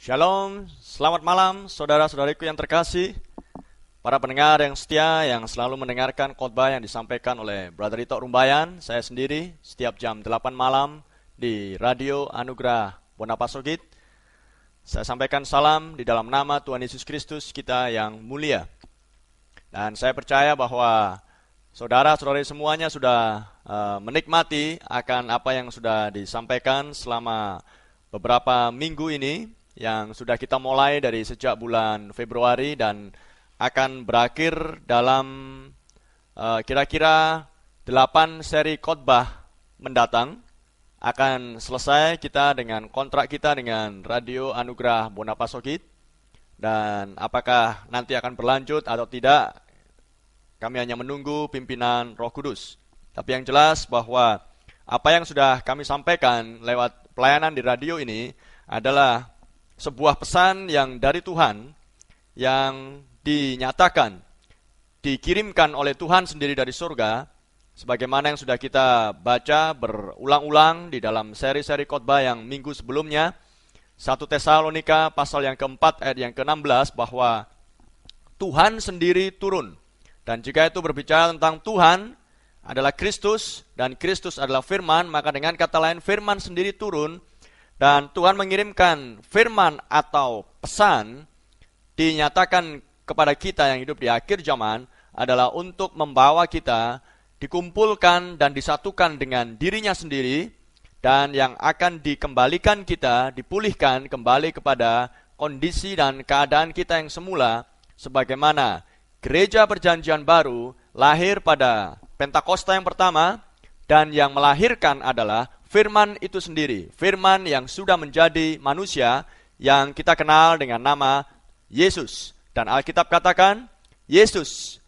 Shalom, selamat malam saudara-saudariku yang terkasih, para pendengar yang setia yang selalu mendengarkan khotbah yang disampaikan oleh Brother Ito Rumbayan, saya sendiri setiap jam 8 malam di Radio Anugerah Bonapasogit. Saya sampaikan salam di dalam nama Tuhan Yesus Kristus kita yang mulia. Dan saya percaya bahwa saudara-saudari semuanya sudah menikmati akan apa yang sudah disampaikan selama beberapa minggu ini, yang sudah kita mulai dari sejak bulan Februari dan akan berakhir dalam kira-kira 8 seri khotbah mendatang. Akan selesai kita dengan kontrak kita dengan Radio Anugerah Bonapasogit, dan apakah nanti akan berlanjut atau tidak, kami hanya menunggu pimpinan Roh Kudus. Tapi yang jelas bahwa apa yang sudah kami sampaikan lewat pelayanan di radio ini adalah sebuah pesan yang dari Tuhan, yang dinyatakan, dikirimkan oleh Tuhan sendiri dari surga, sebagaimana yang sudah kita baca berulang-ulang di dalam seri-seri khotbah yang minggu sebelumnya. 1 Tesalonika pasal yang keempat ayat yang ke-16, bahwa Tuhan sendiri turun. Dan jika itu berbicara tentang Tuhan adalah Kristus, dan Kristus adalah firman, maka dengan kata lain firman sendiri turun. Dan Tuhan mengirimkan firman atau pesan dinyatakan kepada kita yang hidup di akhir zaman adalah untuk membawa kita dikumpulkan dan disatukan dengan dirinya sendiri, dan yang akan dikembalikan kita, dipulihkan kembali kepada kondisi dan keadaan kita yang semula, sebagaimana gereja perjanjian baru lahir pada Pentakosta yang pertama, dan yang melahirkan adalah firman itu sendiri, firman yang sudah menjadi manusia, yang kita kenal dengan nama Yesus. Dan Alkitab katakan, Yesus,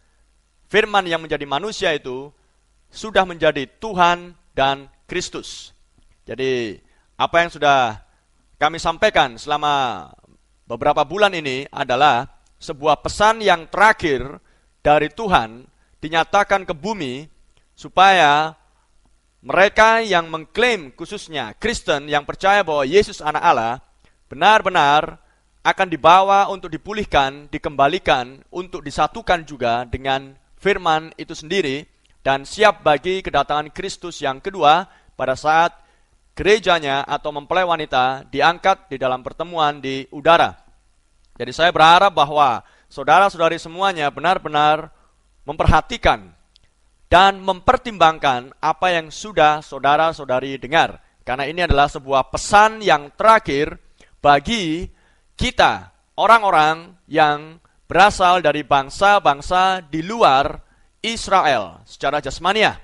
firman yang menjadi manusia itu, sudah menjadi Tuhan dan Kristus. Jadi, apa yang sudah kami sampaikan selama beberapa bulan ini adalah sebuah pesan yang terakhir dari Tuhan, dinyatakan ke bumi, supaya mereka yang mengklaim, khususnya Kristen yang percaya bahwa Yesus anak Allah, benar-benar akan dibawa untuk dipulihkan, dikembalikan, untuk disatukan juga dengan firman itu sendiri, dan siap bagi kedatangan Kristus yang kedua pada saat gerejanya atau mempelai wanita diangkat di dalam pertemuan di udara. Jadi saya berharap bahwa saudara-saudari semuanya benar-benar memperhatikan dan mempertimbangkan apa yang sudah saudara-saudari dengar. Karena ini adalah sebuah pesan yang terakhir bagi kita, orang-orang yang berasal dari bangsa-bangsa di luar Israel secara jasmania.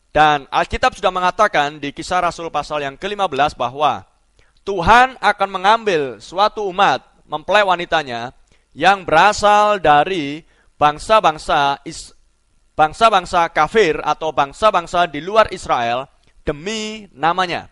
Dan Alkitab sudah mengatakan di Kisah Rasul pasal yang ke-15 bahwa Tuhan akan mengambil suatu umat, mempelai wanitanya, yang berasal dari bangsa-bangsa kafir atau bangsa-bangsa di luar Israel demi namanya.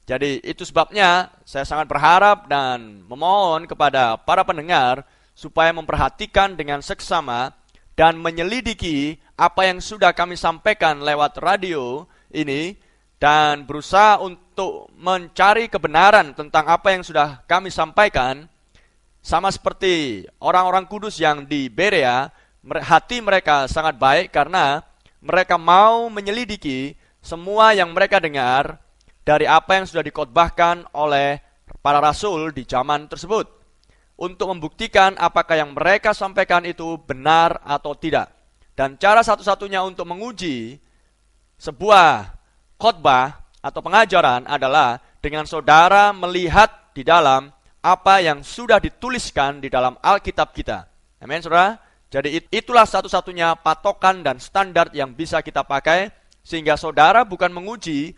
Jadi itu sebabnya saya sangat berharap dan memohon kepada para pendengar supaya memperhatikan dengan seksama dan menyelidiki apa yang sudah kami sampaikan lewat radio ini, dan berusaha untuk mencari kebenaran tentang apa yang sudah kami sampaikan. Sama seperti orang-orang kudus yang di Berea, hati mereka sangat baik karena mereka mau menyelidiki semua yang mereka dengar dari apa yang sudah dikhotbahkan oleh para rasul di zaman tersebut, untuk membuktikan apakah yang mereka sampaikan itu benar atau tidak. Dan cara satu-satunya untuk menguji sebuah khotbah atau pengajaran adalah dengan saudara melihat di dalam apa yang sudah dituliskan di dalam Alkitab kita. Amin, saudara? Jadi itulah satu-satunya patokan dan standar yang bisa kita pakai, sehingga saudara bukan menguji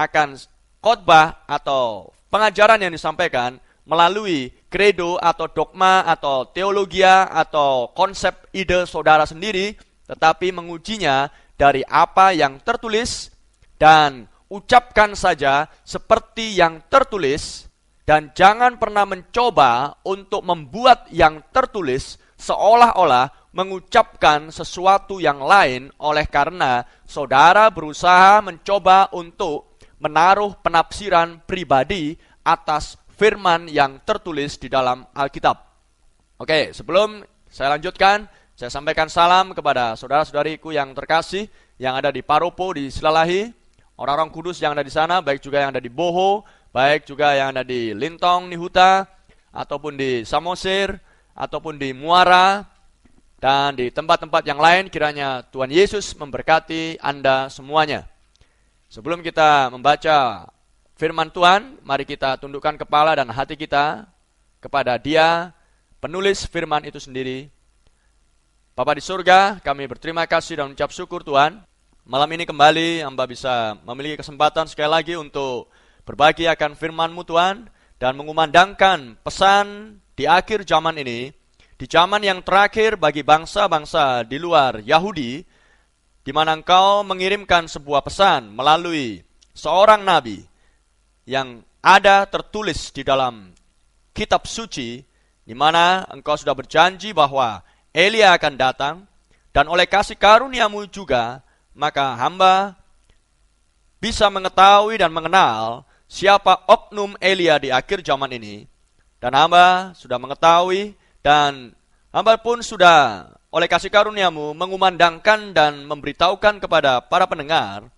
akan khotbah atau pengajaran yang disampaikan melalui kredo atau dogma atau teologia atau konsep ide saudara sendiri, tetapi mengujinya dari apa yang tertulis, dan ucapkan saja seperti yang tertulis, dan jangan pernah mencoba untuk membuat yang tertulis seolah-olah mengucapkan sesuatu yang lain, oleh karena saudara berusaha mencoba untuk menaruh penafsiran pribadi atas firman yang tertulis di dalam Alkitab. Oke, sebelum saya lanjutkan, saya sampaikan salam kepada saudara-saudariku yang terkasih yang ada di Paropo, di Silalahi, orang-orang kudus yang ada di sana, baik juga yang ada di Boho, baik juga yang ada di Lintong, Nihuta, ataupun di Samosir, ataupun di Muara, dan di tempat-tempat yang lain. Kiranya Tuhan Yesus memberkati Anda semuanya. Sebelum kita membaca firman Tuhan, mari kita tundukkan kepala dan hati kita kepada Dia, penulis firman itu sendiri. Bapa di surga, kami berterima kasih dan ucap syukur Tuhan. Malam ini kembali hamba bisa memiliki kesempatan sekali lagi untuk berbagi akan firman-Mu Tuhan, dan mengumandangkan pesan di akhir zaman ini, di zaman yang terakhir bagi bangsa-bangsa di luar Yahudi, di mana Engkau mengirimkan sebuah pesan melalui seorang nabi yang ada tertulis di dalam kitab suci, di mana Engkau sudah berjanji bahwa Elia akan datang, dan oleh kasih karunia-Mu juga, maka hamba bisa mengetahui dan mengenal siapa oknum Elia di akhir zaman ini. Dan hamba sudah mengetahui, dan hamba pun sudah oleh kasih karunia-Mu mengumandangkan dan memberitahukan kepada para pendengar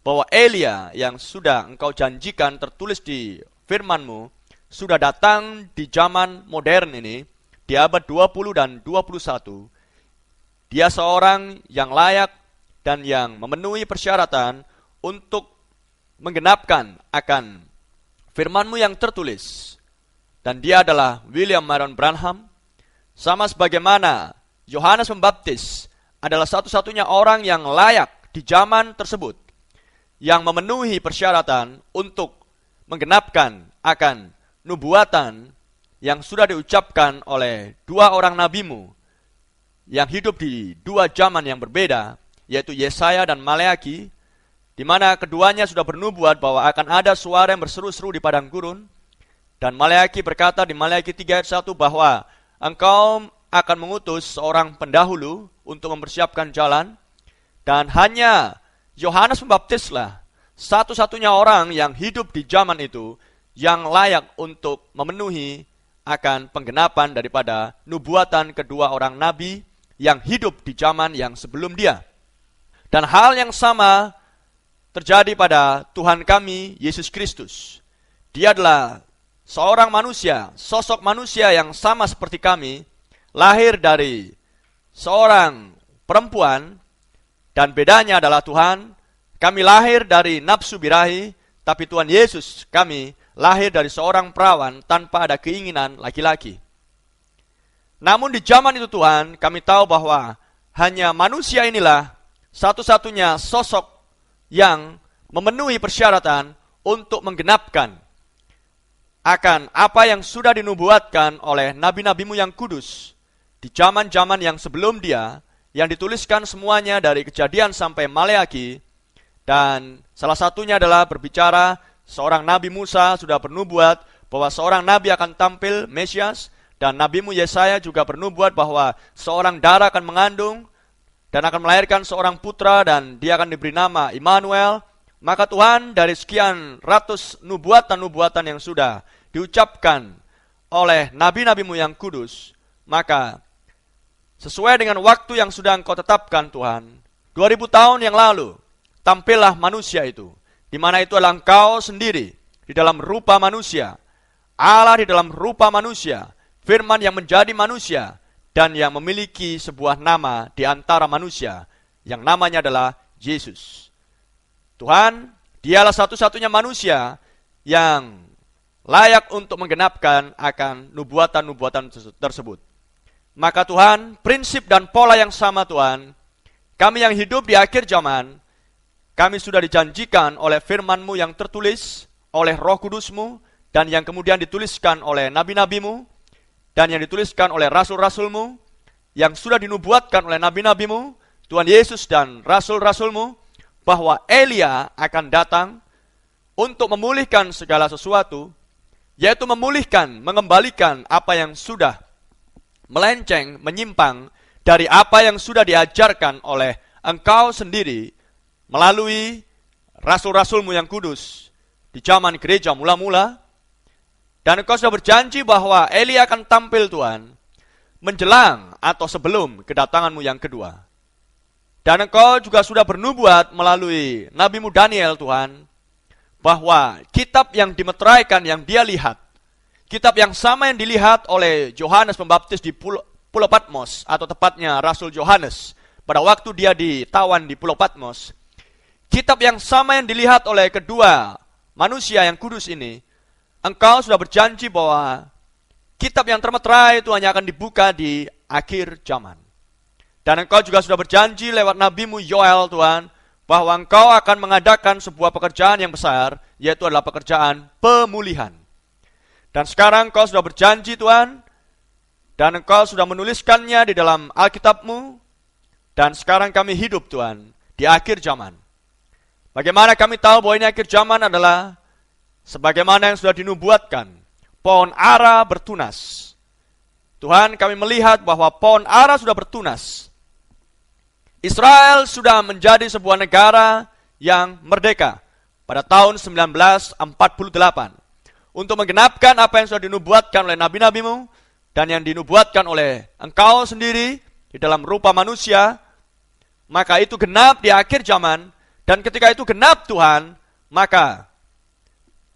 bahwa Elia yang sudah Engkau janjikan tertulis di firman-Mu sudah datang di zaman modern ini, di abad 20 dan 21. Dia seorang yang layak dan yang memenuhi persyaratan untuk menggenapkan akan firman-Mu yang tertulis. Dan dia adalah William Marion Branham, sama sebagaimana Yohanes Pembaptis adalah satu-satunya orang yang layak di zaman tersebut, yang memenuhi persyaratan untuk menggenapkan akan nubuatan yang sudah diucapkan oleh dua orang nabi-Mu yang hidup di dua zaman yang berbeda, yaitu Yesaya dan Maleaki, di mana keduanya sudah bernubuat bahwa akan ada suara yang berseru-seru di padang gurun. Dan Maleaki berkata di Maleaki 3 ayat 1 bahwa Engkau akan mengutus seorang pendahulu untuk mempersiapkan jalan, dan hanya Yohanes Pembaptislah satu-satunya orang yang hidup di zaman itu yang layak untuk memenuhi akan penggenapan daripada nubuatan kedua orang nabi yang hidup di zaman yang sebelum dia. Dan hal yang sama terjadi pada Tuhan kami, Yesus Kristus. Dia adalah seorang manusia, sosok manusia yang sama seperti kami, lahir dari seorang perempuan, dan bedanya adalah Tuhan, kami lahir dari nafsu birahi, tapi Tuhan Yesus kami lahir dari seorang perawan tanpa ada keinginan laki-laki. Namun di zaman itu Tuhan, kami tahu bahwa hanya manusia inilah satu-satunya sosok yang memenuhi persyaratan untuk menggenapkan akan apa yang sudah dinubuatkan oleh nabi-nabi-Mu yang kudus di zaman-zaman yang sebelum dia, yang dituliskan semuanya dari Kejadian sampai Maleaki. Dan salah satunya adalah berbicara seorang nabi Musa sudah bernubuat bahwa seorang nabi akan tampil, Mesias, dan nabi-Mu Yesaya juga bernubuat bahwa seorang dara akan mengandung dan akan melahirkan seorang putra, dan dia akan diberi nama Immanuel. Maka Tuhan dari sekian ratus nubuatan-nubuatan yang sudah diucapkan oleh nabi-nabi-Mu yang kudus, maka sesuai dengan waktu yang sudah Engkau tetapkan Tuhan, 2000 tahun yang lalu, tampillah manusia itu, di mana itu adalah Engkau sendiri, di dalam rupa manusia, Allah di dalam rupa manusia, firman yang menjadi manusia, dan yang memiliki sebuah nama di antara manusia, yang namanya adalah Yesus. Tuhan, dialah satu-satunya manusia yang layak untuk menggenapkan akan nubuatan-nubuatan tersebut. Maka Tuhan, prinsip dan pola yang sama Tuhan, kami yang hidup di akhir zaman, kami sudah dijanjikan oleh firman-Mu yang tertulis, oleh Roh Kudus-Mu, dan yang kemudian dituliskan oleh nabi-nabi-Mu, dan yang dituliskan oleh rasul-rasul-Mu, yang sudah dinubuatkan oleh nabi-nabi-Mu, Tuhan Yesus dan rasul-rasul-Mu, bahwa Elia akan datang untuk memulihkan segala sesuatu, yaitu memulihkan, mengembalikan apa yang sudah melenceng, menyimpang dari apa yang sudah diajarkan oleh Engkau sendiri melalui rasul-rasul-Mu yang kudus di zaman gereja mula-mula. Dan Engkau sudah berjanji bahwa Elia akan tampil Tuhan, menjelang atau sebelum kedatangan-Mu yang kedua. Dan Engkau juga sudah bernubuat melalui Nabi-Mu Daniel Tuhan, bahwa kitab yang dimeteraikan yang dia lihat, kitab yang sama yang dilihat oleh Yohanes Pembaptis di Pulau Patmos, atau tepatnya Rasul Yohanes, pada waktu dia ditawan di Pulau Patmos, kitab yang sama yang dilihat oleh kedua manusia yang kudus ini, Engkau sudah berjanji bahwa kitab yang termeterai itu hanya akan dibuka di akhir zaman. Dan Engkau juga sudah berjanji lewat Nabi-Mu Yoel Tuhan, bahwa Engkau akan mengadakan sebuah pekerjaan yang besar, yaitu adalah pekerjaan pemulihan. Dan sekarang Engkau sudah berjanji Tuhan, dan Engkau sudah menuliskannya di dalam Alkitab-Mu, dan sekarang kami hidup Tuhan, di akhir zaman. Bagaimana kami tahu bahwa ini akhir zaman adalah sebagaimana yang sudah dinubuatkan, pohon ara bertunas. Tuhan, kami melihat bahwa pohon ara sudah bertunas. Israel sudah menjadi sebuah negara yang merdeka pada tahun 1948. Untuk menggenapkan apa yang sudah dinubuatkan oleh nabi-nabimu dan yang dinubuatkan oleh Engkau sendiri di dalam rupa manusia, maka itu genap di akhir zaman. Dan ketika itu genap Tuhan, maka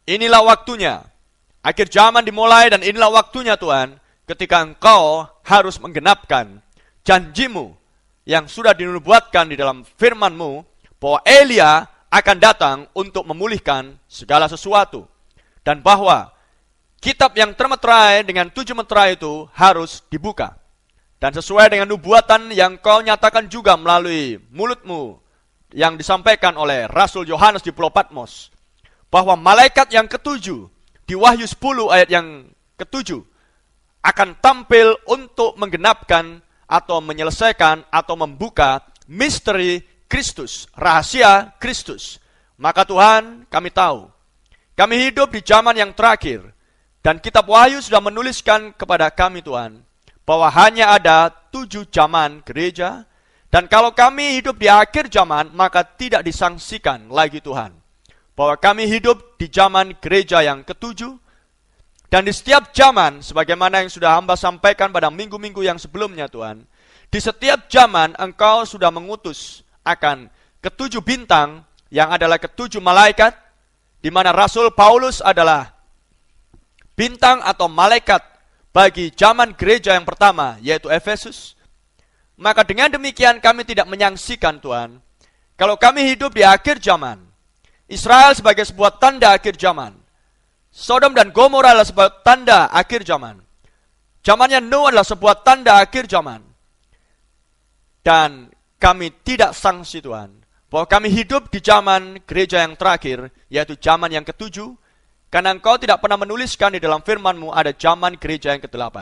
inilah waktunya. Akhir zaman dimulai dan inilah waktunya Tuhan, ketika Engkau harus menggenapkan janji-Mu yang sudah dinubuatkan di dalam firman-Mu, bahwa Elia akan datang untuk memulihkan segala sesuatu. Dan bahwa kitab yang termeterai dengan 7 meterai itu harus dibuka. Dan sesuai dengan nubuatan yang Kau nyatakan juga melalui mulut-Mu, yang disampaikan oleh Rasul Yohanes di Pulau Patmos, bahwa malaikat yang ketujuh di Wahyu 10 ayat yang ketujuh akan tampil untuk menggenapkan atau menyelesaikan atau membuka misteri Kristus, rahasia Kristus. Maka Tuhan, kami tahu, kami hidup di zaman yang terakhir, dan kitab Wahyu sudah menuliskan kepada kami Tuhan, bahwa hanya ada 7 zaman gereja. Dan kalau kami hidup di akhir zaman, maka tidak disangsikan lagi Tuhan, bahwa kami hidup di zaman gereja yang ketujuh. Dan di setiap zaman, sebagaimana yang sudah hamba sampaikan pada minggu-minggu yang sebelumnya Tuhan, di setiap zaman Engkau sudah mengutus akan 7 bintang, yang adalah 7 malaikat, di mana Rasul Paulus adalah bintang atau malaikat bagi zaman gereja yang pertama, yaitu Efesus. Maka dengan demikian kami tidak menyaksikan Tuhan, kalau kami hidup di akhir zaman, Israel sebagai sebuah tanda akhir zaman, Sodom dan Gomora adalah sebuah tanda akhir zaman, zamannya Nuh adalah sebuah tanda akhir zaman. Dan kami tidak sangsi Tuhan, bahwa kami hidup di zaman gereja yang terakhir, yaitu zaman yang ketujuh, karena Engkau tidak pernah menuliskan di dalam firman-Mu ada zaman gereja yang ke-8.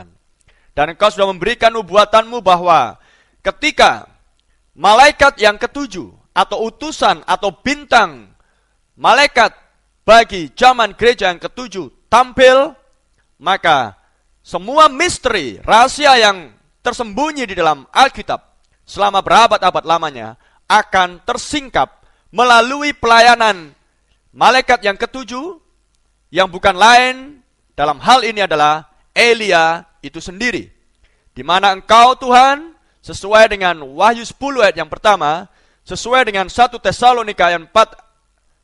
Dan Engkau sudah memberikan nubuatan-Mu bahwa ketika malaikat yang ketujuh, atau utusan, atau bintang malaikat bagi zaman gereja yang ketujuh tampil, maka semua misteri, rahasia yang tersembunyi di dalam Alkitab selama berabad-abad lamanya akan tersingkap melalui pelayanan malaikat yang ketujuh, yang bukan lain dalam hal ini adalah Elia itu sendiri. Di mana Engkau Tuhan, sesuai dengan Wahyu 10 ayat yang pertama, sesuai dengan 1 Tesalonika ayat 4,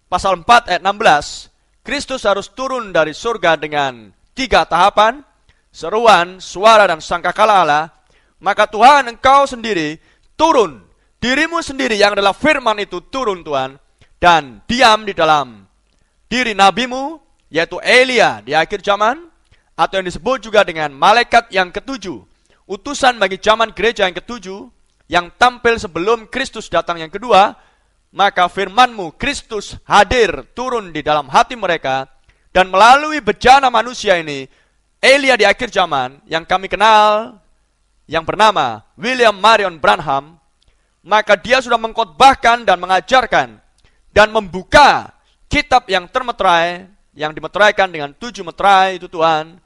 pasal 4 ayat 16, Kristus harus turun dari surga dengan 3 tahapan, seruan, suara, dan sangkakala Allah. Maka Tuhan, Engkau sendiri turun, dirimu sendiri yang adalah firman itu turun Tuhan, dan diam di dalam diri nabimu, yaitu Elia di akhir zaman, atau yang disebut juga dengan malaikat yang ketujuh, utusan bagi zaman gereja yang ketujuh, yang tampil sebelum Kristus datang yang kedua. Maka firman-Mu, Kristus hadir turun di dalam hati mereka, dan melalui bejana manusia ini, Elia di akhir zaman, yang kami kenal, yang bernama William Marion Branham, maka dia sudah mengkhotbahkan dan mengajarkan, dan membuka kitab yang termeterai, yang dimeteraikan dengan 7 meterai itu Tuhan,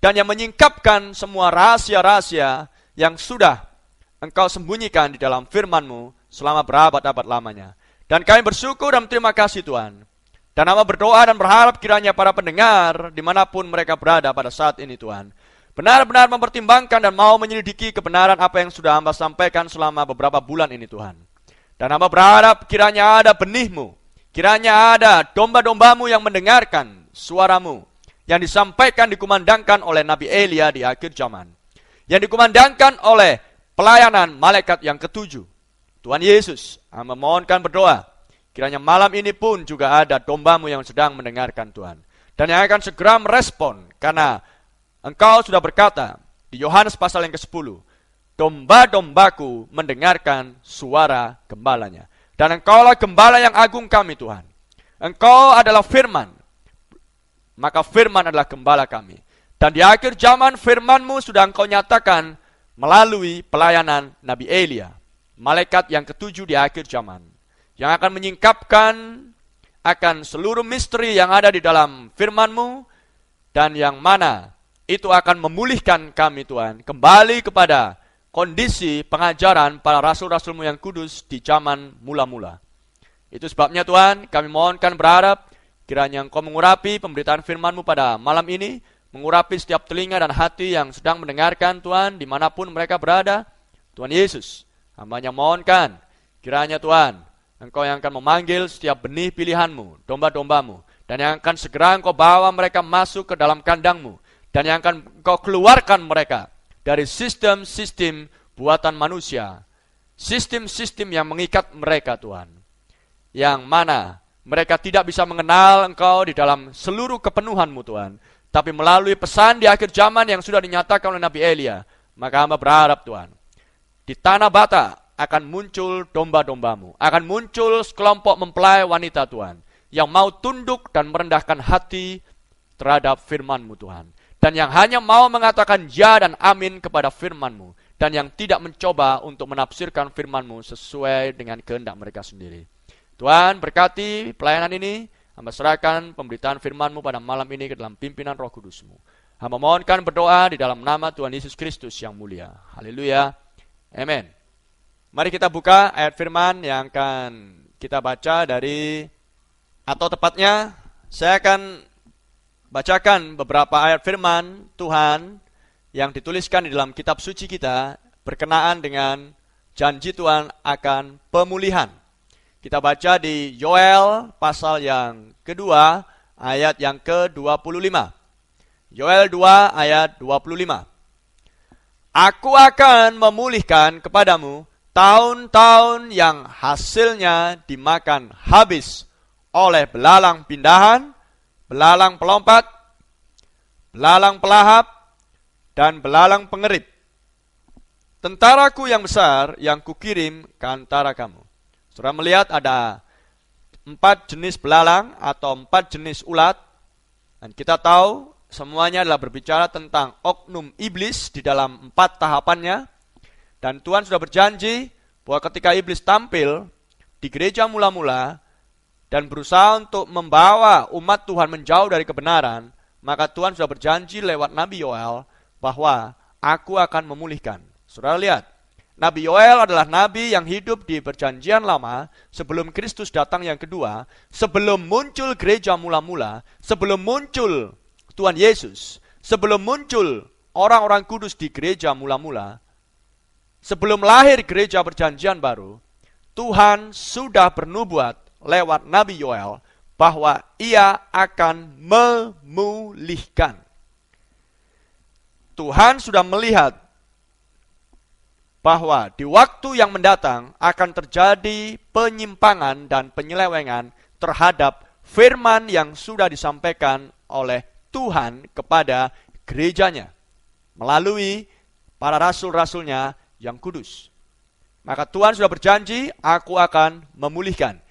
dan yang menyingkapkan semua rahasia-rahasia yang sudah Engkau sembunyikan di dalam firman-Mu selama berabad-abad lamanya. Dan kami bersyukur dan terima kasih Tuhan, Dan hamba berdoa dan berharap kiranya para pendengar dimanapun mereka berada pada saat ini Tuhan, benar-benar mempertimbangkan dan mau menyelidiki kebenaran apa yang sudah hamba sampaikan selama beberapa bulan ini Tuhan. Dan hamba berharap kiranya ada benih-Mu, kiranya ada domba-domba-Mu yang mendengarkan suara-Mu, yang disampaikan dikumandangkan oleh Nabi Elia di akhir zaman, yang dikumandangkan oleh pelayanan malaikat yang ketujuh. Tuhan Yesus, hamba mohonkan berdoa, kiranya malam ini pun juga ada domba-Mu yang sedang mendengarkan Tuhan, dan yang akan segera merespon, karena Engkau sudah berkata di Yohanes pasal yang ke-10, domba-dombaku mendengarkan suara gembalanya. Dan Engkaulah gembala yang agung kami Tuhan. Engkau adalah firman, maka firman adalah gembala kami. Dan di akhir zaman firman-Mu sudah Engkau nyatakan melalui pelayanan Nabi Elia, malaikat yang ketujuh di akhir zaman, yang akan menyingkapkan akan seluruh misteri yang ada di dalam firman-Mu, dan yang mana itu akan memulihkan kami Tuhan, kembali kepada kondisi pengajaran para rasul-rasul-Mu yang kudus di zaman mula-mula. Itu sebabnya Tuhan, kami mohonkan berharap, kiranya Engkau mengurapi pemberitaan firman-Mu pada malam ini, mengurapi setiap telinga dan hati yang sedang mendengarkan Tuhan, dimanapun mereka berada. Tuhan Yesus, hamba-Nya mohonkan, kiranya Tuhan, Engkau yang akan memanggil setiap benih pilihan-Mu, domba-domba-Mu, dan yang akan segera Engkau bawa mereka masuk ke dalam kandang-Mu, dan yang akan Engkau keluarkan mereka dari sistem-sistem buatan manusia, sistem-sistem yang mengikat mereka Tuhan, yang mana mereka tidak bisa mengenal Engkau di dalam seluruh kepenuhan-Mu Tuhan, tapi melalui pesan di akhir zaman yang sudah dinyatakan oleh Nabi Elia, maka hamba berharap Tuhan, di tanah Bata akan muncul domba-domba-Mu, akan muncul sekelompok mempelai wanita Tuhan, yang mau tunduk dan merendahkan hati terhadap firman-Mu Tuhan, dan yang hanya mau mengatakan ya dan amin kepada firman-Mu, dan yang tidak mencoba untuk menafsirkan firman-Mu sesuai dengan kehendak mereka sendiri. Tuhan berkati pelayanan ini, hamba serahkan pemberitaan firman-Mu pada malam ini ke dalam pimpinan Roh Kudus-Mu. Hamba mohonkan berdoa di dalam nama Tuhan Yesus Kristus yang mulia. Haleluya. Amin. Mari kita buka ayat firman yang akan kita baca dari, atau tepatnya saya akan bacakan beberapa ayat firman Tuhan yang dituliskan di dalam kitab suci kita berkenaan dengan janji Tuhan akan pemulihan. Kita baca di Yoel pasal yang kedua ayat yang ke-25. Yoel 2 ayat 25. Aku akan memulihkan kepadamu tahun-tahun yang hasilnya dimakan habis oleh belalang pindahan, belalang pelompat, belalang pelahap, dan belalang pengerit. Tentaraku yang besar yang kukirim ke antara kamu. Saudara melihat ada 4 jenis belalang atau 4 jenis ulat. Dan kita tahu semuanya adalah berbicara tentang oknum iblis di dalam 4 tahapannya. Dan Tuhan sudah berjanji bahwa ketika iblis tampil di gereja mula-mula dan berusaha untuk membawa umat Tuhan menjauh dari kebenaran, maka Tuhan sudah berjanji lewat Nabi Yoel bahwa aku akan memulihkan. Saudara lihat, Nabi Yoel adalah nabi yang hidup di perjanjian lama sebelum Kristus datang yang kedua, sebelum muncul gereja mula-mula, sebelum muncul Tuhan Yesus, sebelum muncul orang-orang kudus di gereja mula-mula, sebelum lahir gereja perjanjian baru, Tuhan sudah bernubuat lewat Nabi Yoel bahwa ia akan memulihkan. Tuhan sudah melihat bahwa di waktu yang mendatang akan terjadi penyimpangan dan penyelewengan terhadap firman yang sudah disampaikan oleh Tuhan kepada gerejanya melalui para rasul-rasulnya yang kudus. Maka Tuhan sudah berjanji, aku akan memulihkan.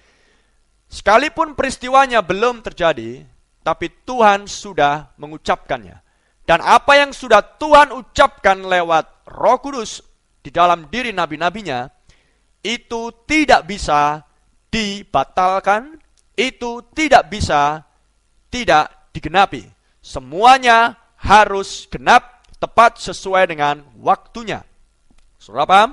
Sekalipun peristiwanya belum terjadi, tapi Tuhan sudah mengucapkannya. Dan apa yang sudah Tuhan ucapkan lewat Roh Kudus di dalam diri nabi-nabinya, itu tidak bisa dibatalkan, itu tidak bisa tidak digenapi. Semuanya harus genap tepat sesuai dengan waktunya. Saudara paham?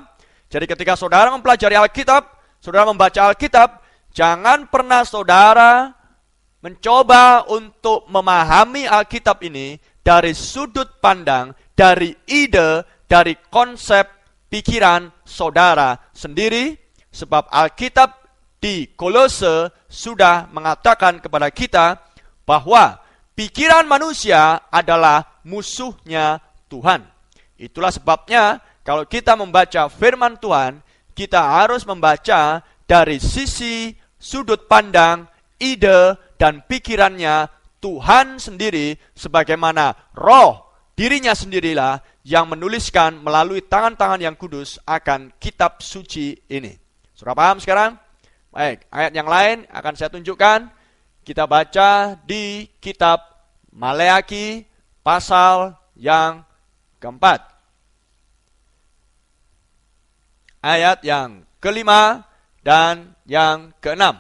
Jadi ketika saudara mempelajari Alkitab, saudara membaca Alkitab, jangan pernah saudara mencoba untuk memahami Alkitab ini dari sudut pandang, dari ide, dari konsep pikiran saudara sendiri, sebab Alkitab di Kolose sudah mengatakan kepada kita bahwa pikiran manusia adalah musuhnya Tuhan. Itulah sebabnya kalau kita membaca firman Tuhan, kita harus membaca dari sisi sudut pandang, ide, dan pikirannya Tuhan sendiri, sebagaimana roh dirinya sendirilah yang menuliskan melalui tangan-tangan yang kudus akan kitab suci ini. Sudah paham sekarang? Baik, ayat yang lain akan saya tunjukkan. Kita baca di kitab Maleaki pasal yang keempat. Ayat yang kelima dan yang keenam.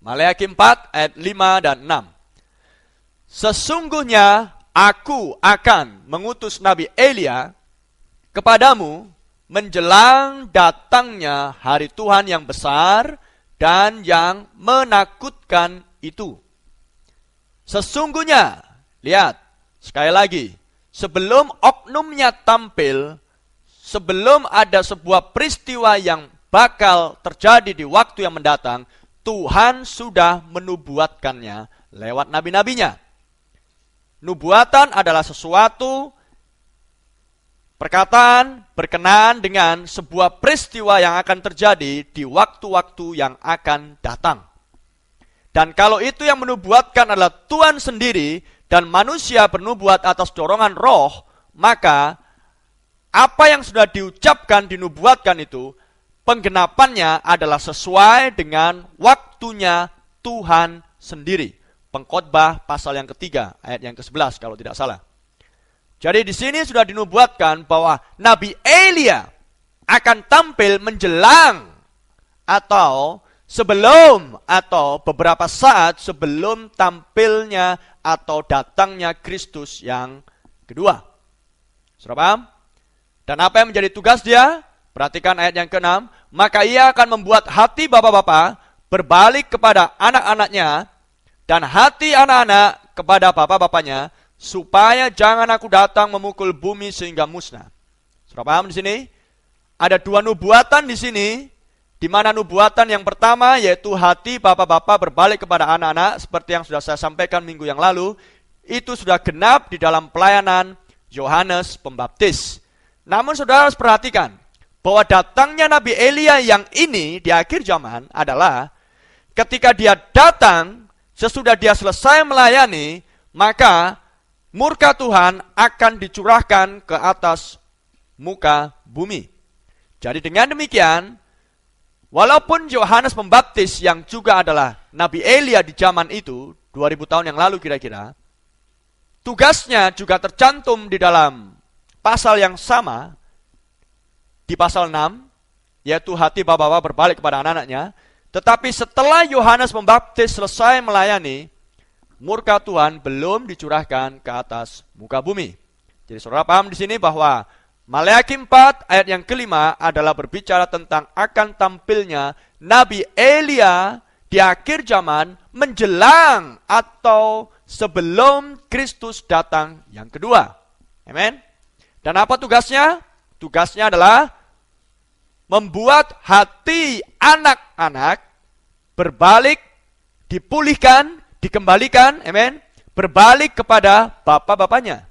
Maleaki 4 ayat 5 dan 6. Sesungguhnya aku akan mengutus Nabi Elia kepadamu menjelang datangnya hari Tuhan yang besar dan yang menakutkan itu. Sesungguhnya, lihat, sekali lagi, sebelum oknumnya tampil, sebelum ada sebuah peristiwa yang bakal terjadi di waktu yang mendatang, Tuhan sudah menubuatkannya lewat nabi-nabinya. Nubuatan adalah sesuatu perkataan berkenaan dengan sebuah peristiwa yang akan terjadi di waktu-waktu yang akan datang. Dan kalau itu yang menubuatkan adalah Tuhan sendiri dan manusia bernubuat atas dorongan roh, maka apa yang sudah diucapkan, dinubuatkan itu, penggenapannya adalah sesuai dengan waktunya Tuhan sendiri. Pengkhotbah pasal yang ketiga, ayat yang ke-11 kalau tidak salah. Jadi di sini sudah dinubuatkan bahwa Nabi Elia akan tampil menjelang atau sebelum atau beberapa saat sebelum tampilnya atau datangnya Kristus yang kedua. Sudah paham? Dan apa yang menjadi tugas dia? Perhatikan ayat yang ke-6. Maka ia akan membuat hati bapak-bapak berbalik kepada anak-anaknya dan hati anak-anak kepada bapak-bapaknya, supaya jangan aku datang memukul bumi sehingga musnah. Sudah paham di sini? Ada dua nubuatan di sini, di mana nubuatan yang pertama yaitu hati bapak-bapak berbalik kepada anak-anak, seperti yang sudah saya sampaikan minggu yang lalu, itu sudah genap di dalam pelayanan Yohanes Pembaptis. Namun saudara harus perhatikan bahwa datangnya Nabi Elia yang ini di akhir zaman adalah ketika dia datang, sesudah dia selesai melayani, maka murka Tuhan akan dicurahkan ke atas muka bumi. Jadi dengan demikian, walaupun Yohanes Pembaptis yang juga adalah Nabi Elia di zaman itu, 2000 tahun yang lalu kira-kira, tugasnya juga tercantum di dalam pasal yang sama, di pasal 6, yaitu hati bapak-bapak berbalik kepada anak-anaknya. Tetapi setelah Yohanes Pembaptis selesai melayani, murka Tuhan belum dicurahkan ke atas muka bumi. Jadi saudara paham di sini bahwa Maleaki 4 ayat yang kelima adalah berbicara tentang akan tampilnya Nabi Elia di akhir zaman menjelang atau sebelum Kristus datang yang kedua. Amin. Dan apa tugasnya? Tugasnya adalah membuat hati anak-anak berbalik, dipulihkan, dikembalikan, amin, berbalik kepada bapak-bapaknya.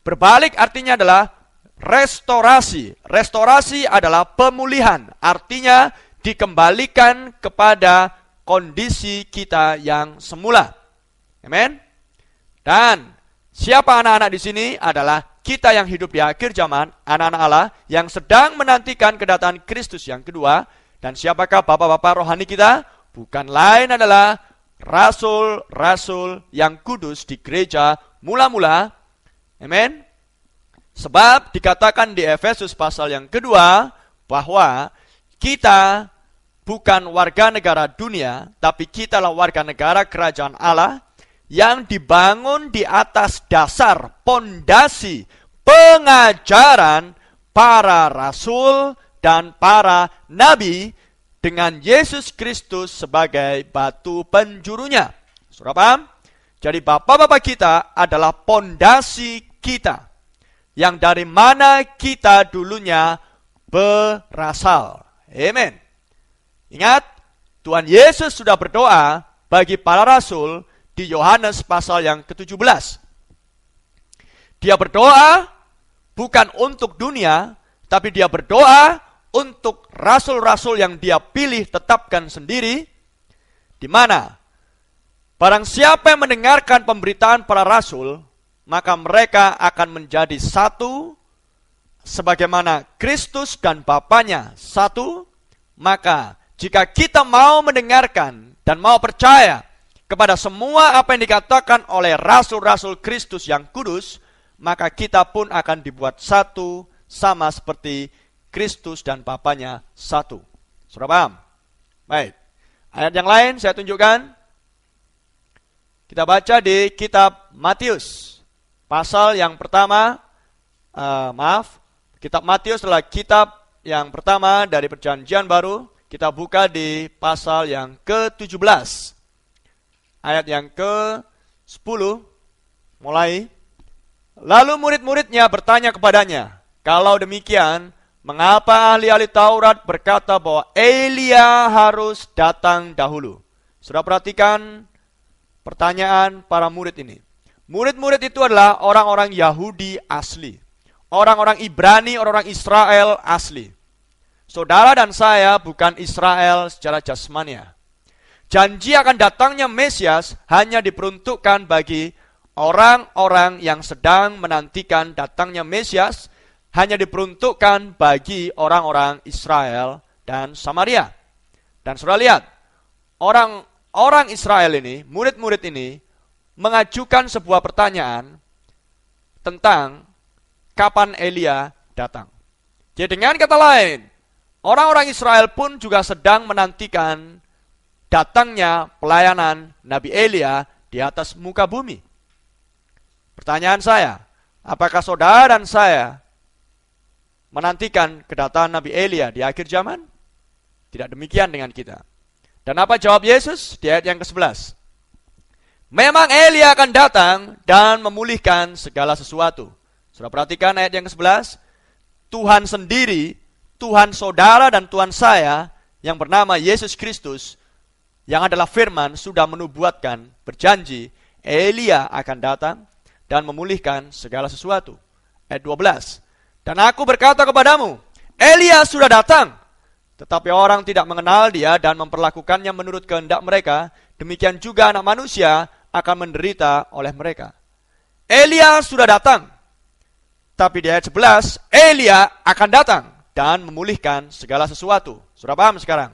Berbalik artinya adalah restorasi. Restorasi adalah pemulihan, artinya dikembalikan kepada kondisi kita yang semula. Amin. Dan siapa anak-anak di sini adalah kita yang hidup di akhir zaman, anak-anak Allah yang sedang menantikan kedatangan Kristus yang kedua. Dan siapakah bapak-bapak rohani kita? Bukan lain adalah rasul-rasul yang kudus di gereja mula-mula. Amin. Sebab dikatakan di Efesus pasal yang kedua bahwa kita bukan warga negara dunia, tapi kitalah warga negara kerajaan Allah yang dibangun di atas dasar pondasi pengajaran para rasul dan para nabi dengan Yesus Kristus sebagai batu penjurunya. Saudara paham? Jadi bapak-bapak kita adalah pondasi kita, yang dari mana kita dulunya berasal. Amin. Ingat, Tuhan Yesus sudah berdoa bagi para rasul di Yohanes pasal yang ke-17. Dia berdoa bukan untuk dunia, tapi dia berdoa untuk rasul-rasul yang dia pilih tetapkan sendiri, di mana barang siapa yang mendengarkan pemberitaan para rasul, maka mereka akan menjadi satu, sebagaimana Kristus dan Bapanya satu. Maka jika kita mau mendengarkan dan mau percaya kepada semua apa yang dikatakan oleh rasul-rasul Kristus yang kudus, maka kita pun akan dibuat satu, sama seperti Kristus dan Bapanya satu. Sudah paham? Baik. Ayat yang lain saya tunjukkan. Kita baca di kitab Matius. Pasal yang pertama, kitab Matius adalah kitab yang pertama dari Perjanjian Baru. Kita buka di pasal yang ke-17. Ayat yang ke-10 mulai. Lalu murid-muridnya bertanya kepadanya, kalau demikian, mengapa ahli-ahli Taurat berkata bahwa Elia harus datang dahulu? Sudah perhatikan pertanyaan para murid ini. Murid-murid itu adalah orang-orang Yahudi asli. Orang-orang Ibrani, orang-orang Israel asli. Saudara dan saya bukan Israel secara jasmania. Janji akan datangnya Mesias hanya diperuntukkan bagi orang-orang yang sedang menantikan datangnya Mesias, hanya diperuntukkan bagi orang-orang Israel dan Samaria. Dan saudara lihat, orang Israel ini, murid-murid ini, mengajukan sebuah pertanyaan tentang kapan Elia datang. Jadi dengan kata lain, orang-orang Israel pun juga sedang menantikan datangnya pelayanan Nabi Elia di atas muka bumi. Pertanyaan saya, apakah saudara dan saya menantikan kedatangan Nabi Elia di akhir zaman? Tidak demikian dengan kita. Dan apa jawab Yesus di ayat yang ke-11? Memang Elia akan datang dan memulihkan segala sesuatu. Sudah perhatikan ayat yang ke-11? Tuhan sendiri, Tuhan saudara dan Tuhan saya yang bernama Yesus Kristus, yang adalah firman, sudah menubuatkan, berjanji, Elia akan datang dan memulihkan segala sesuatu. Ayat 12. Dan aku berkata kepadamu, Elia sudah datang, tetapi orang tidak mengenal dia dan memperlakukannya menurut kehendak mereka. Demikian juga anak manusia akan menderita oleh mereka. Elia sudah datang, tapi di ayat 11, Elia akan datang dan memulihkan segala sesuatu. Sudah paham sekarang?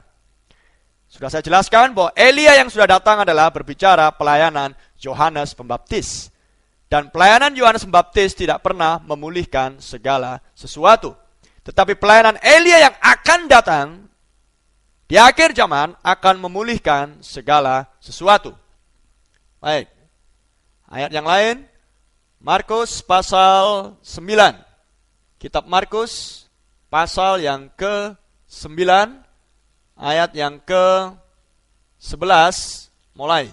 Sudah saya jelaskan bahwa Elia yang sudah datang adalah berbicara pelayanan Yohanes Pembaptis. Dan pelayanan Yohanes Pembaptis tidak pernah memulihkan segala sesuatu. Tetapi pelayanan Elia yang akan datang di akhir zaman akan memulihkan segala sesuatu. Baik. Ayat yang lain, Markus pasal 9. Kitab Markus pasal yang ke-9, ayat yang ke-11 mulai.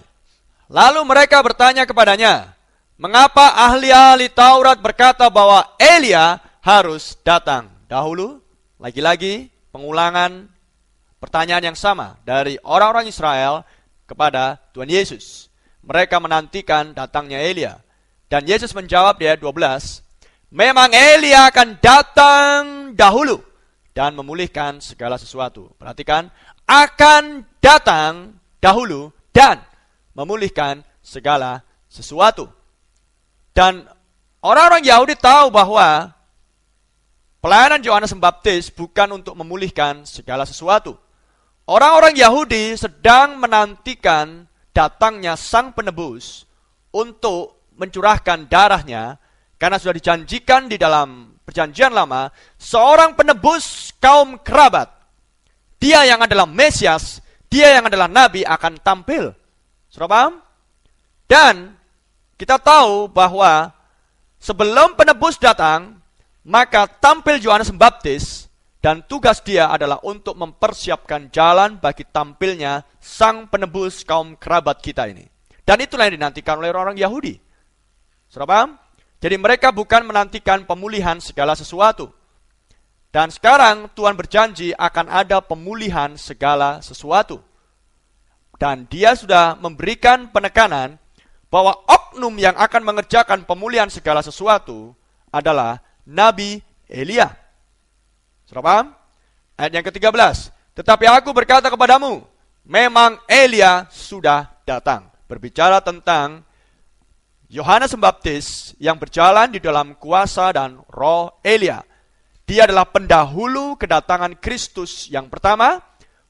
Lalu mereka bertanya kepadanya, mengapa ahli-ahli Taurat berkata bahwa Elia harus datang dahulu? Lagi-lagi pengulangan pertanyaan yang sama dari orang-orang Israel kepada Tuhan Yesus. Mereka menantikan datangnya Elia. Dan Yesus menjawab di ayat 12, memang Elia akan datang dahulu dan memulihkan segala sesuatu. Perhatikan, akan datang dahulu dan memulihkan segala sesuatu. Dan orang-orang Yahudi tahu bahwa pelayanan Yohanes Pembaptis bukan untuk memulihkan segala sesuatu. Orang-orang Yahudi sedang menantikan datangnya Sang Penebus untuk mencurahkan darahnya, karena sudah dijanjikan di dalam Perjanjian Lama, seorang penebus kaum kerabat. Dia yang adalah Mesias, dia yang adalah Nabi akan tampil. Sudah paham? Dan kita tahu bahwa sebelum penebus datang, maka tampil Yohanes Pembaptis Dan tugas dia adalah untuk mempersiapkan jalan bagi tampilnya sang penebus kaum kerabat kita ini. Dan itulah yang dinantikan oleh orang Yahudi. Sudah paham? Jadi mereka bukan menantikan pemulihan segala sesuatu. Dan sekarang Tuhan berjanji akan ada pemulihan segala sesuatu. Dan dia sudah memberikan penekanan bahwa oknum yang akan mengerjakan pemulihan segala sesuatu adalah Nabi Elia. Sudah paham? Ayat yang ke-13. Tetapi aku berkata kepadamu, memang Elia sudah datang. Berbicara tentang Yohanes Pembaptis yang berjalan di dalam kuasa dan roh Elia. Dia adalah pendahulu kedatangan Kristus yang pertama.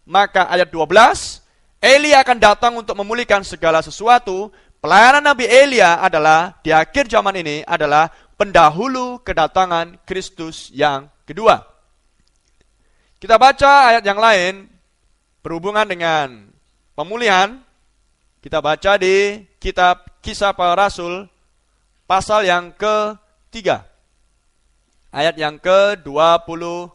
Maka ayat 12, Elia akan datang untuk memulihkan segala sesuatu. Pelayanan Nabi Elia adalah, di akhir zaman ini, adalah pendahulu kedatangan Kristus yang kedua. Kita baca ayat yang lain berhubungan dengan pemulihan. Kita baca di kitab Kisah Para Rasul pasal yang ke-3. Ayat yang ke-21.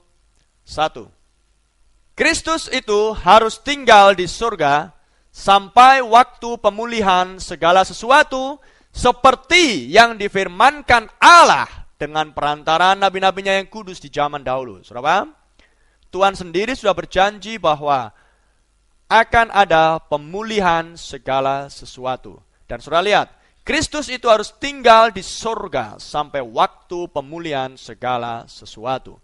Kristus itu harus tinggal di surga sampai waktu pemulihan segala sesuatu seperti yang difirmankan Allah dengan perantaraan nabi-nabinya yang kudus di zaman dahulu. Sudah paham? Tuhan sendiri sudah berjanji bahwa akan ada pemulihan segala sesuatu. Dan saudara lihat, Kristus itu harus tinggal di surga sampai waktu pemulihan segala sesuatu.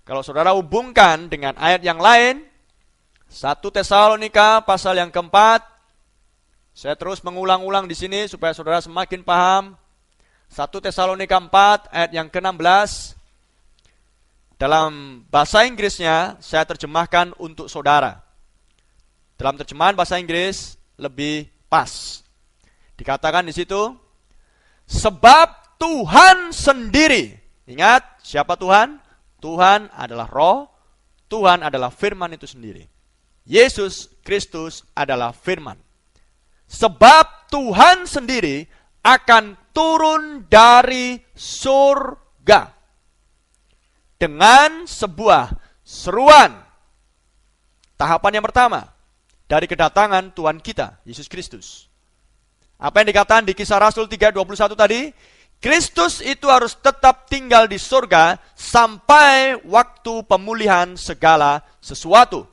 Kalau saudara hubungkan dengan ayat yang lain, 1 Tesalonika pasal yang keempat, saya terus mengulang-ulang di sini supaya saudara semakin paham. 1 Tesalonika 4 ayat yang ke-16. Dalam bahasa Inggrisnya saya terjemahkan untuk saudara. Dalam terjemahan bahasa Inggris lebih pas. Dikatakan di situ, sebab Tuhan sendiri. Ingat, siapa Tuhan? Tuhan adalah roh, Tuhan adalah firman itu sendiri. Yesus Kristus adalah firman. Sebab Tuhan sendiri akan turun dari surga dengan sebuah seruan. Tahapan yang pertama dari kedatangan Tuhan kita, Yesus Kristus. Apa yang dikatakan di Kisah Rasul 3:21 tadi? Kristus itu harus tetap tinggal di surga sampai waktu pemulihan segala sesuatu.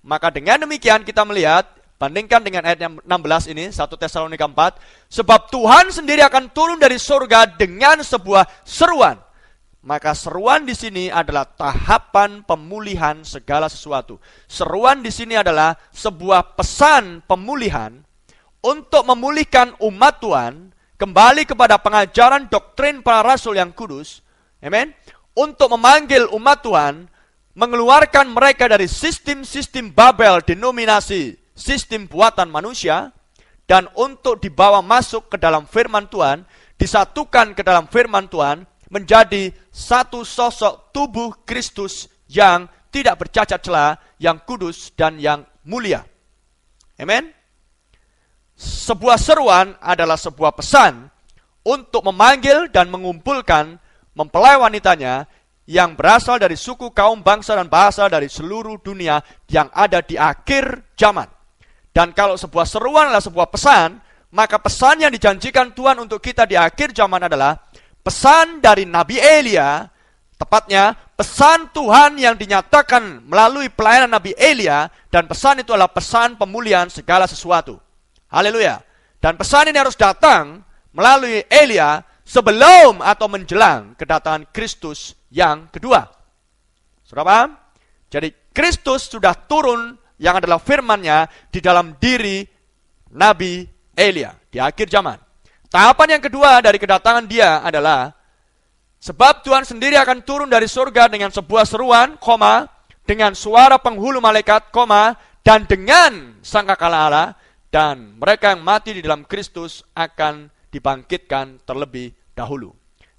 Maka dengan demikian kita melihat, bandingkan dengan ayat yang 16 ini, 1 Tesalonika 4, sebab Tuhan sendiri akan turun dari surga dengan sebuah seruan. Maka seruan di sini adalah tahapan pemulihan segala sesuatu. Seruan di sini adalah sebuah pesan pemulihan untuk memulihkan umat Tuhan kembali kepada pengajaran doktrin para rasul yang kudus. Amen. Untuk memanggil umat Tuhan, mengeluarkan mereka dari sistem-sistem Babel, denominasi, sistem buatan manusia, dan untuk dibawa masuk ke dalam firman Tuhan, disatukan ke dalam firman Tuhan, menjadi satu sosok tubuh Kristus yang tidak bercacat celah, yang kudus dan yang mulia. Amen. Sebuah seruan adalah sebuah pesan untuk memanggil dan mengumpulkan mempelai wanitanya yang berasal dari suku, kaum, bangsa, dan bahasa dari seluruh dunia yang ada di akhir zaman. Dan kalau sebuah seruan adalah sebuah pesan, maka pesan yang dijanjikan Tuhan untuk kita di akhir zaman adalah pesan dari Nabi Elia, tepatnya pesan Tuhan yang dinyatakan melalui pelayanan Nabi Elia, dan pesan itu adalah pesan pemulihan segala sesuatu. Haleluya. Dan pesan ini harus datang melalui Elia sebelum atau menjelang kedatangan Kristus yang kedua. Sudah paham? Jadi Kristus sudah turun yang adalah firman-Nya di dalam diri Nabi Elia di akhir zaman. Tahapan yang kedua dari kedatangan dia adalah sebab Tuhan sendiri akan turun dari surga dengan sebuah seruan, dengan suara penghulu malaikat, dan dengan sangkakala Allah, dan mereka yang mati di dalam Kristus akan dibangkitkan terlebih dahulu.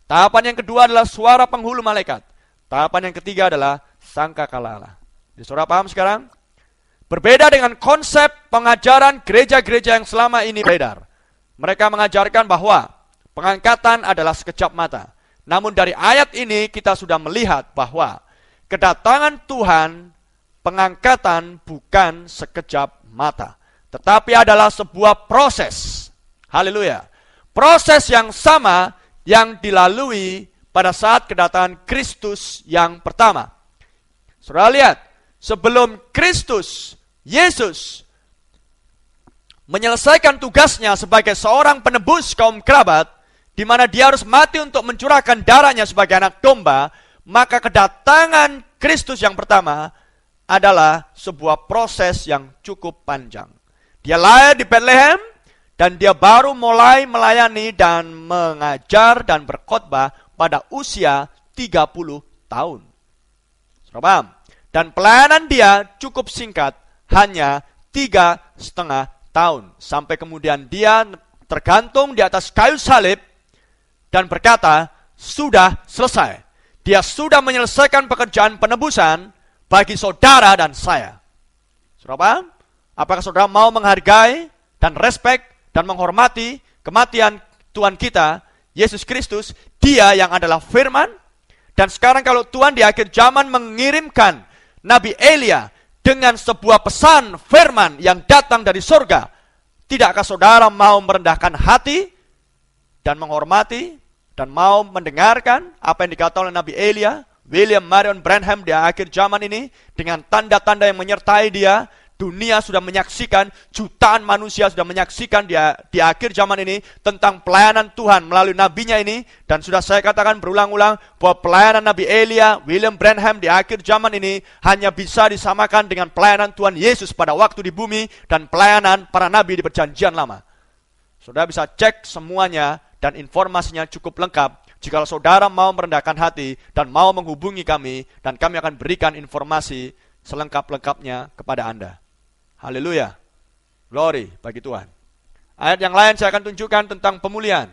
Tahapan yang kedua adalah suara penghulu malaikat. Tahapan yang ketiga adalah sangkakala Allah. Jadi saudara paham sekarang? Berbeda dengan konsep pengajaran gereja-gereja yang selama ini beredar. Mereka mengajarkan bahwa pengangkatan adalah sekejap mata. Namun dari ayat ini kita sudah melihat bahwa kedatangan Tuhan, pengangkatan bukan sekejap mata, tetapi adalah sebuah proses. Haleluya. Proses yang sama yang dilalui pada saat kedatangan Kristus yang pertama. Saudara lihat, sebelum Kristus, Yesus, menyelesaikan tugasnya sebagai seorang penebus kaum kerabat, di mana dia harus mati untuk mencurahkan darahnya sebagai anak domba, maka kedatangan Kristus yang pertama adalah sebuah proses yang cukup panjang. Dia lahir di Bethlehem, dan dia baru mulai melayani dan mengajar dan berkhotbah pada usia 30 tahun. Saudara paham? Dan pelayanan dia cukup singkat, hanya 3,5 tahun. Sampai kemudian dia tergantung di atas kayu salib dan berkata, sudah selesai. Dia sudah menyelesaikan pekerjaan penebusan bagi saudara dan saya. Saudara paham? Apakah saudara mau menghargai dan respect dan menghormati kematian Tuhan kita, Yesus Kristus, dia yang adalah firman? Dan sekarang kalau Tuhan di akhir zaman mengirimkan Nabi Elia dengan sebuah pesan firman yang datang dari surga, tidakkah saudara mau merendahkan hati dan menghormati dan mau mendengarkan apa yang dikatakan oleh Nabi Elia, William Marion Branham di akhir zaman ini, dengan tanda-tanda yang menyertai dia? Dunia sudah menyaksikan, jutaan manusia sudah menyaksikan di akhir zaman ini tentang pelayanan Tuhan melalui nabinya ini. Dan sudah saya katakan berulang-ulang bahwa pelayanan Nabi Elia, William Branham di akhir zaman ini hanya bisa disamakan dengan pelayanan Tuhan Yesus pada waktu di bumi dan pelayanan para nabi di perjanjian lama. Saudara bisa cek semuanya dan informasinya cukup lengkap. Jika saudara mau merendahkan hati dan mau menghubungi kami, dan kami akan berikan informasi selengkap-lengkapnya kepada Anda. Haleluya. Glory bagi Tuhan. Ayat yang lain saya akan tunjukkan tentang pemulihan.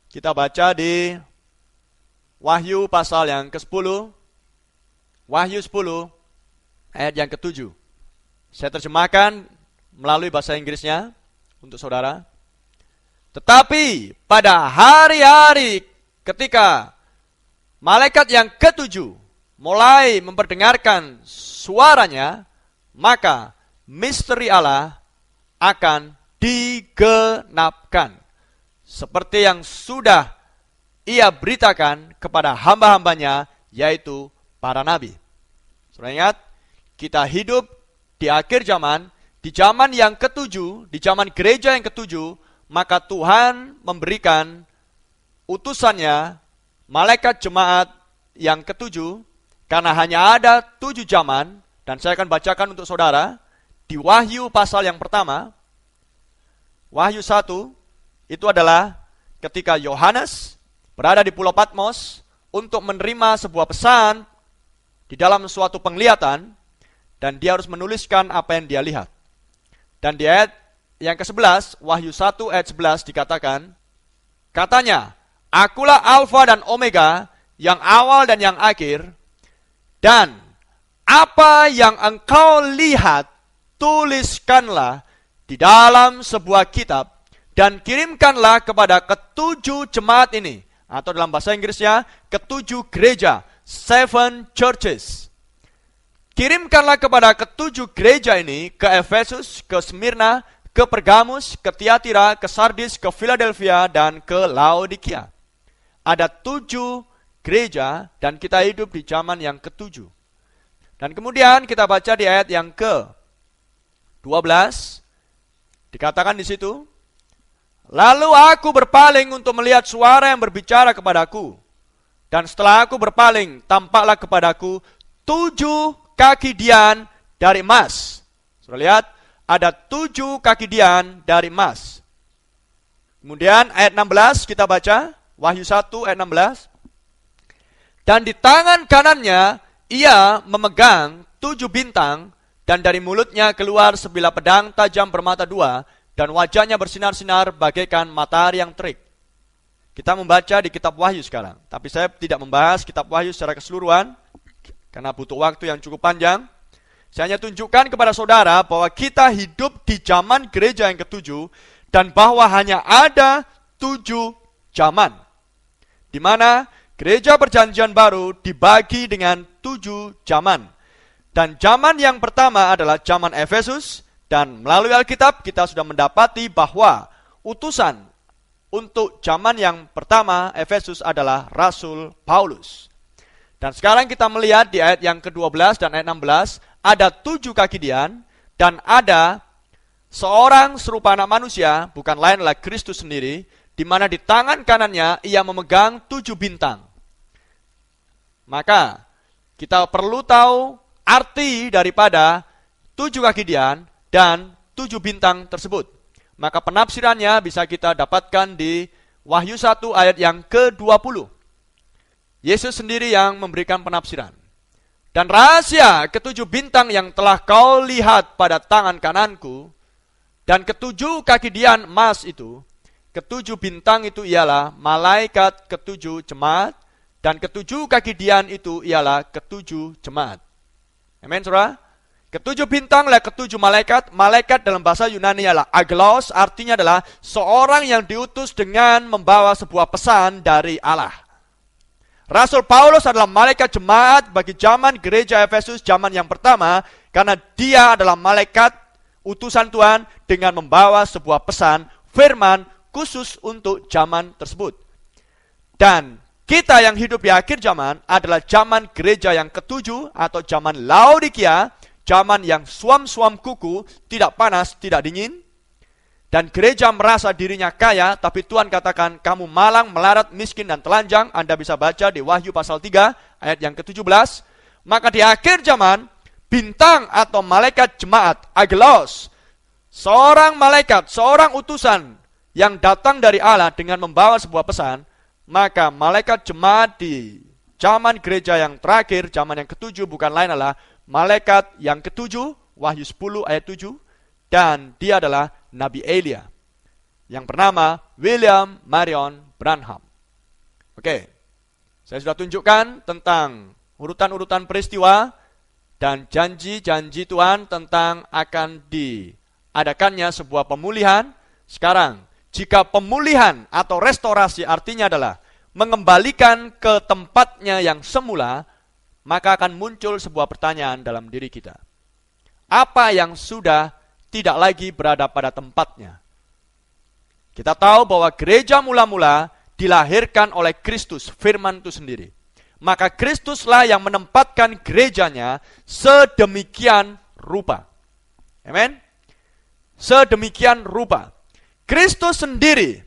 Kita baca di Wahyu pasal yang ke-10. Wahyu 10 ayat yang ke-7. Saya terjemahkan melalui bahasa Inggrisnya untuk saudara. Tetapi pada hari-hari ketika malaikat yang ke-7 mulai memperdengarkan suaranya, maka misteri Allah akan digenapkan, seperti yang sudah ia beritakan kepada hamba-hambanya, yaitu para nabi. Saudara ingat, kita hidup di akhir zaman, di zaman yang ke-7, di zaman gereja yang ke-7, maka Tuhan memberikan utusannya, malaikat jemaat yang ke-7, karena hanya ada 7 zaman, dan saya akan bacakan untuk saudara, di Wahyu pasal yang pertama, Wahyu 1, itu adalah ketika Yohanes berada di Pulau Patmos untuk menerima sebuah pesan di dalam suatu penglihatan, dan dia harus menuliskan apa yang dia lihat. Dan di ayat yang ke-11, Wahyu 1 ayat 11 dikatakan, katanya, akulah Alfa dan Omega, yang awal dan yang akhir, dan apa yang engkau lihat, tuliskanlah di dalam sebuah kitab, dan kirimkanlah kepada ke-7 jemaat ini, atau dalam bahasa Inggrisnya, ke-7 gereja, 7 churches. Kirimkanlah kepada ke-7 gereja ini, ke Efesus, ke Smyrna, ke Pergamus, ke Tiatira, ke Sardis, ke Philadelphia, dan ke Laodikia. Ada 7 gereja, dan kita hidup di zaman yang ke-7. Dan kemudian kita baca di ayat yang ke-12, dikatakan di situ, lalu aku berpaling untuk melihat suara yang berbicara kepadaku. Dan setelah aku berpaling, tampaklah kepadaku 7 kaki dian dari emas. Sudah lihat, ada 7 kaki dian dari emas. Kemudian ayat 16 kita baca, Wahyu 1 ayat 16. Dan di tangan kanannya, ia memegang 7 bintang, dan dari mulutnya keluar sebilah pedang tajam bermata 2, dan wajahnya bersinar-sinar bagaikan matahari yang terik. Kita membaca di kitab Wahyu sekarang, tapi saya tidak membahas kitab Wahyu secara keseluruhan, karena butuh waktu yang cukup panjang. Saya hanya tunjukkan kepada saudara bahwa kita hidup di zaman gereja yang ke-7, dan bahwa hanya ada 7 zaman, di mana gereja perjanjian baru dibagi dengan 7 zaman. Dan zaman yang pertama adalah zaman Efesus, dan melalui Alkitab kita sudah mendapati bahwa utusan untuk zaman yang pertama Efesus adalah Rasul Paulus. Dan sekarang kita melihat di ayat yang ke-12 dan ayat 16, ada 7 kaki dian, dan ada seorang serupa anak manusia, bukan lain adalah Kristus sendiri, di mana di tangan kanannya ia memegang 7 bintang. Maka kita perlu tahu arti daripada 7 kaki dian dan 7 bintang tersebut. Maka penafsirannya bisa kita dapatkan di Wahyu 1 ayat yang ke-20. Yesus sendiri yang memberikan penafsiran. Dan rahasia 7 bintang yang telah kau lihat pada tangan kananku, dan 7 kaki dian emas itu, 7 bintang itu ialah malaikat 7 jemaat, dan 7 kaki dian itu ialah 7 jemaat. Amin, saudara? 7 bintang adalah 7 malaikat. Malaikat dalam bahasa Yunani adalah aglos, artinya adalah seorang yang diutus dengan membawa sebuah pesan dari Allah. Rasul Paulus adalah malaikat jemaat bagi zaman gereja Efesus, zaman yang pertama, karena dia adalah malaikat utusan Tuhan dengan membawa sebuah pesan, firman, khusus untuk zaman tersebut. Dan kita yang hidup di akhir zaman adalah zaman gereja yang ke-7 atau zaman Laodikia, zaman yang suam-suam kuku, tidak panas, tidak dingin. Dan gereja merasa dirinya kaya, tapi Tuhan katakan, kamu malang, melarat, miskin, dan telanjang. Anda bisa baca di Wahyu pasal 3, ayat yang ke-17. Maka di akhir zaman, bintang atau malaikat jemaat, agelos, seorang malaikat, seorang utusan yang datang dari Allah dengan membawa sebuah pesan, maka malaikat jemaat di zaman gereja yang terakhir, zaman yang ke-7, bukan lain adalah malaikat yang ke-7, Wahyu 10 ayat 7, dan dia adalah Nabi Elia, yang bernama William Marion Branham. Oke, saya sudah tunjukkan tentang urutan-urutan peristiwa dan janji-janji Tuhan tentang akan diadakannya sebuah pemulihan. Sekarang, jika pemulihan atau restorasi artinya adalah mengembalikan ke tempatnya yang semula, maka akan muncul sebuah pertanyaan dalam diri kita. Apa yang sudah tidak lagi berada pada tempatnya? Kita tahu bahwa gereja mula-mula dilahirkan oleh Kristus, firman itu sendiri. Maka Kristuslah yang menempatkan gerejanya sedemikian rupa. Amen? Sedemikian rupa. Kristus sendiri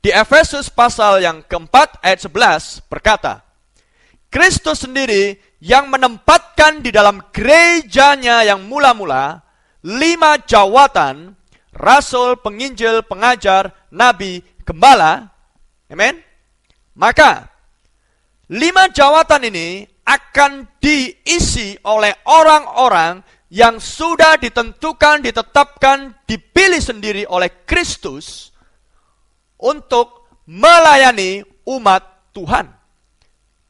di Efesus pasal yang keempat ayat 11 berkata, Kristus sendiri yang menempatkan di dalam gerejanya yang mula-mula 5 jawatan, rasul, penginjil, pengajar, nabi, gembala. Amen. Maka 5 jawatan ini akan diisi oleh orang-orang yang sudah ditentukan, ditetapkan, dipilih sendiri oleh Kristus untuk melayani umat Tuhan.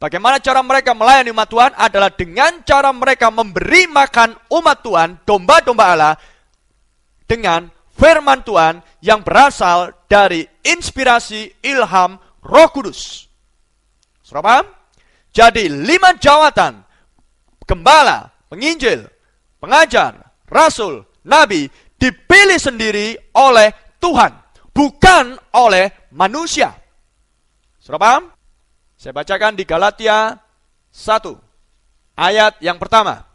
Bagaimana cara mereka melayani umat Tuhan? Adalah dengan cara mereka memberi makan umat Tuhan, domba-domba Allah, dengan firman Tuhan yang berasal dari inspirasi ilham Roh Kudus. Sudah paham? Jadi 5 jawatan, gembala, penginjil, pengajar, rasul, nabi, dipilih sendiri oleh Tuhan, bukan oleh manusia. Sudah paham? Saya bacakan di Galatia 1, ayat yang pertama.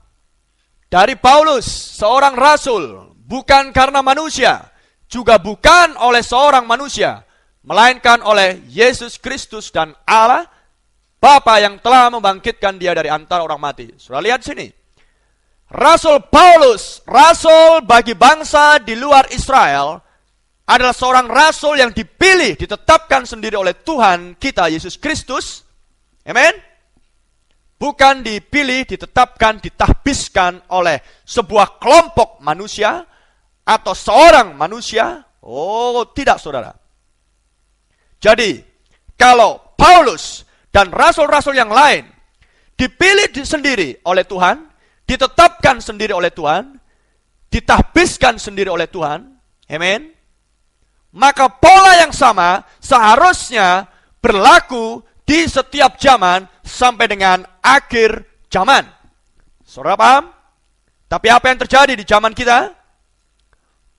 Dari Paulus, seorang rasul, bukan karena manusia, juga bukan oleh seorang manusia, melainkan oleh Yesus Kristus dan Allah, Bapa yang telah membangkitkan dia dari antara orang mati. Sudah lihat sini. Rasul Paulus, rasul bagi bangsa di luar Israel, adalah seorang rasul yang dipilih, ditetapkan sendiri oleh Tuhan kita Yesus Kristus. Amen. Bukan dipilih, ditetapkan, ditahbiskan oleh sebuah kelompok manusia atau seorang manusia. Oh, tidak, saudara. Jadi, kalau Paulus dan rasul-rasul yang lain dipilih sendiri oleh Tuhan, ditetapkan sendiri oleh Tuhan, ditahbiskan sendiri oleh Tuhan, amen, maka pola yang sama seharusnya berlaku di setiap zaman sampai dengan akhir zaman. Saudara paham? Tapi apa yang terjadi di zaman kita?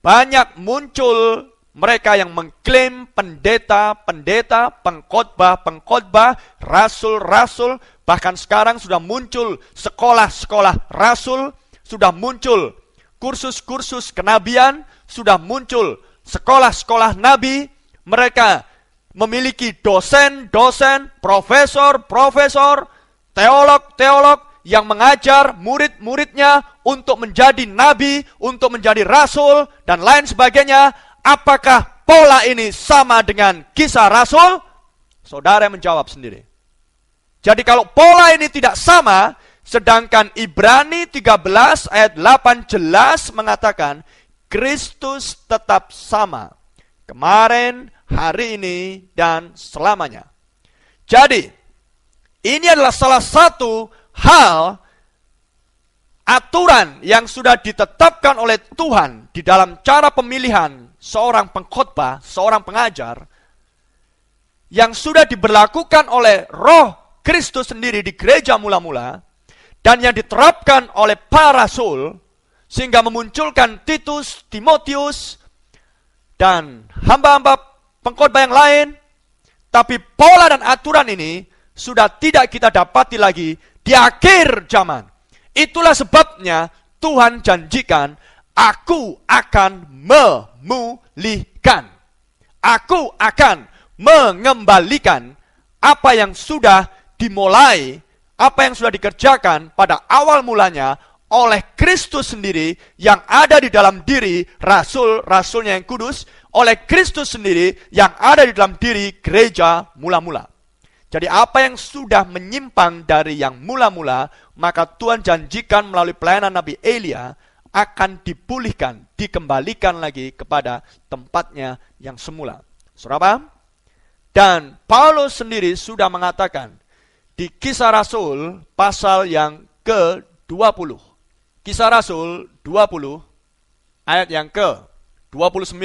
Banyak muncul mereka yang mengklaim pendeta-pendeta, pengkhotbah-pengkhotbah, rasul-rasul, bahkan sekarang sudah muncul sekolah-sekolah rasul, sudah muncul kursus-kursus kenabian, sudah muncul sekolah-sekolah nabi. Mereka memiliki dosen-dosen, profesor-profesor, teolog-teolog yang mengajar murid-muridnya untuk menjadi nabi, untuk menjadi rasul, dan lain sebagainya. Apakah pola ini sama dengan Kisah Rasul? Saudara menjawab sendiri. Jadi kalau pola ini tidak sama, sedangkan Ibrani 13 ayat 8 jelas mengatakan Kristus tetap sama. Kemarin, hari ini, dan selamanya. Jadi, ini adalah salah satu hal aturan yang sudah ditetapkan oleh Tuhan di dalam cara pemilihan seorang pengkhotbah, seorang pengajar, yang sudah diberlakukan oleh Roh Kristus sendiri di gereja mula-mula, dan yang diterapkan oleh para rasul, sehingga memunculkan Titus, Timotius, dan hamba-hamba pengkhotbah yang lain. Tapi pola dan aturan ini sudah tidak kita dapati lagi di akhir zaman. Itulah sebabnya Tuhan janjikan, Aku akan memulihkan. Aku akan mengembalikan apa yang sudah dimulai, apa yang sudah dikerjakan pada awal mulanya oleh Kristus sendiri yang ada di dalam diri rasul-rasulnya yang kudus, oleh Kristus sendiri yang ada di dalam diri gereja mula-mula. Jadi apa yang sudah menyimpang dari yang mula-mula, maka Tuhan janjikan melalui pelayanan Nabi Elia akan dipulihkan, dikembalikan lagi kepada tempatnya yang semula. Saudara paham? Dan Paulus sendiri sudah mengatakan di Kisah Rasul pasal yang ke-20. Kisah Rasul 20 ayat yang ke-29.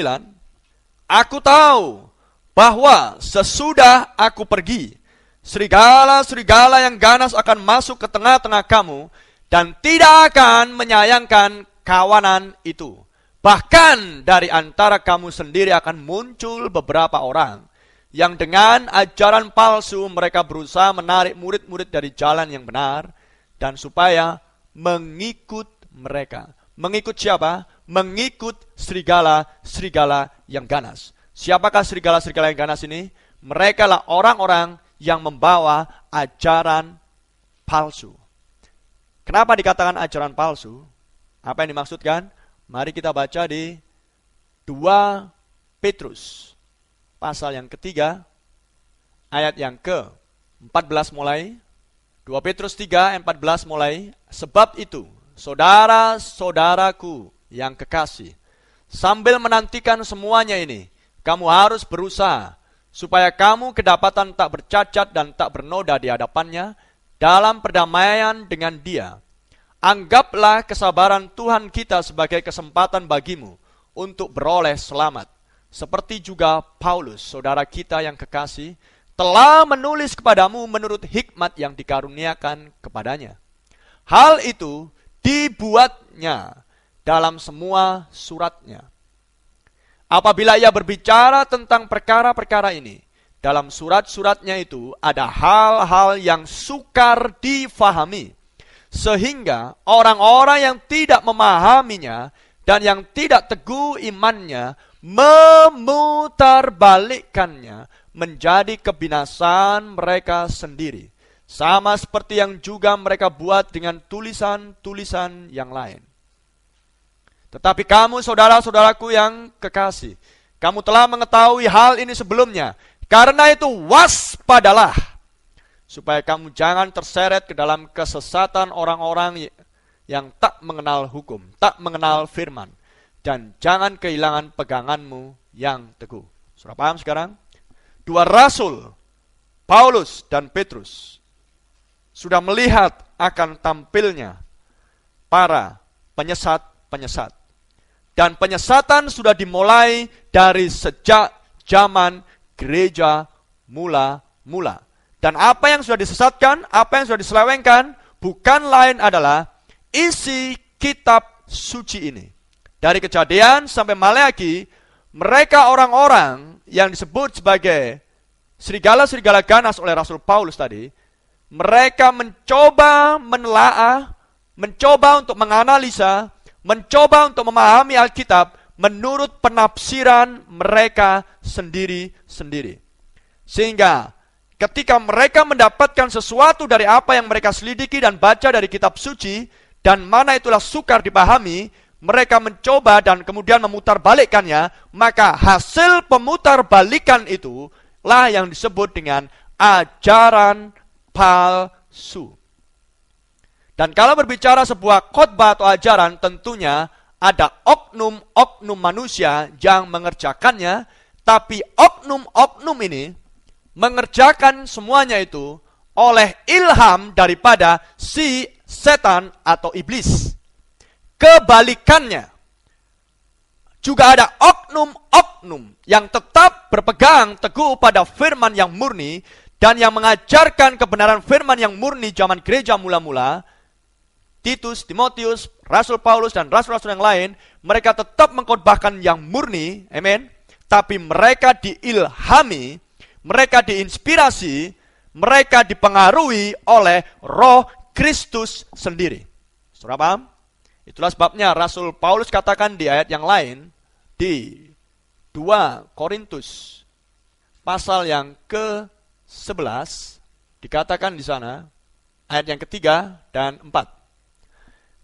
Aku tahu bahwa sesudah aku pergi, serigala-serigala yang ganas akan masuk ke tengah-tengah kamu dan tidak akan menyayangkan kawanan itu. Bahkan dari antara kamu sendiri akan muncul beberapa orang yang dengan ajaran palsu mereka berusaha menarik murid-murid dari jalan yang benar dan supaya mengikut mereka. Mengikut siapa? Mengikut serigala-serigala yang ganas. Siapakah serigala-serigala yang ganas ini? Mereka lah orang-orang yang membawa ajaran palsu. Kenapa dikatakan ajaran palsu? Apa yang dimaksudkan? Mari kita baca di 2 Petrus pasal yang ketiga ayat yang ke-14 mulai. 2 Petrus 3 ayat 14 mulai. Sebab itu, saudara-saudaraku yang kekasih, sambil menantikan semuanya ini, kamu harus berusaha supaya kamu kedapatan tak bercacat dan tak bernoda di hadapannya dalam perdamaian dengan Dia. Anggaplah kesabaran Tuhan kita sebagai kesempatan bagimu untuk beroleh selamat. Seperti juga Paulus, saudara kita yang kekasih, telah menulis kepadamu menurut hikmat yang dikaruniakan kepadanya. Hal itu dibuatnya dalam semua suratnya. Apabila ia berbicara tentang perkara-perkara ini, dalam surat-suratnya itu ada hal-hal yang sukar difahami, sehingga orang-orang yang tidak memahaminya dan yang tidak teguh imannya memutarbalikkannya menjadi kebinasaan mereka sendiri. Sama seperti yang juga mereka buat dengan tulisan-tulisan yang lain. Tetapi kamu saudara-saudaraku yang kekasih, kamu telah mengetahui hal ini sebelumnya. Karena itu waspadalah, supaya kamu jangan terseret ke dalam kesesatan orang-orang yang tak mengenal hukum, tak mengenal firman. Dan jangan kehilangan peganganmu yang teguh. Sudah paham sekarang? Dua rasul, Paulus dan Petrus, sudah melihat akan tampilnya para penyesat-penyesat. Dan penyesatan sudah dimulai dari sejak zaman gereja mula-mula. Dan apa yang sudah disesatkan, apa yang sudah diselewengkan, bukan lain adalah isi kitab suci ini. Dari Kejadian sampai Maleakhi, mereka orang-orang yang disebut sebagai serigala-serigala ganas oleh Rasul Paulus tadi, mereka mencoba menelaah, mencoba untuk menganalisa, mencoba untuk memahami Alkitab menurut penafsiran mereka sendiri-sendiri. Sehingga ketika mereka mendapatkan sesuatu dari apa yang mereka selidiki dan baca dari kitab suci, dan mana itulah sukar dipahami, mereka mencoba dan kemudian memutarbalikkannya, maka hasil pemutarbalikan itu lah yang disebut dengan ajaran palsu. Dan kalau berbicara sebuah khotbah atau ajaran, tentunya ada oknum-oknum manusia yang mengerjakannya, tapi oknum-oknum ini mengerjakan semuanya itu oleh ilham daripada si setan atau iblis. Kebalikannya, juga ada oknum-oknum yang tetap berpegang teguh pada firman yang murni dan yang mengajarkan kebenaran firman yang murni zaman gereja mula-mula. Titus, Timotius, Rasul Paulus, dan rasul-rasul yang lain, mereka tetap mengkhotbahkan yang murni, amin. Tapi mereka diilhami, mereka diinspirasi, mereka dipengaruhi oleh Roh Kristus sendiri. Saudara paham? Itulah sebabnya Rasul Paulus katakan di ayat yang lain, di 2 Korintus pasal yang ke-11, dikatakan di sana, ayat yang ketiga dan 4.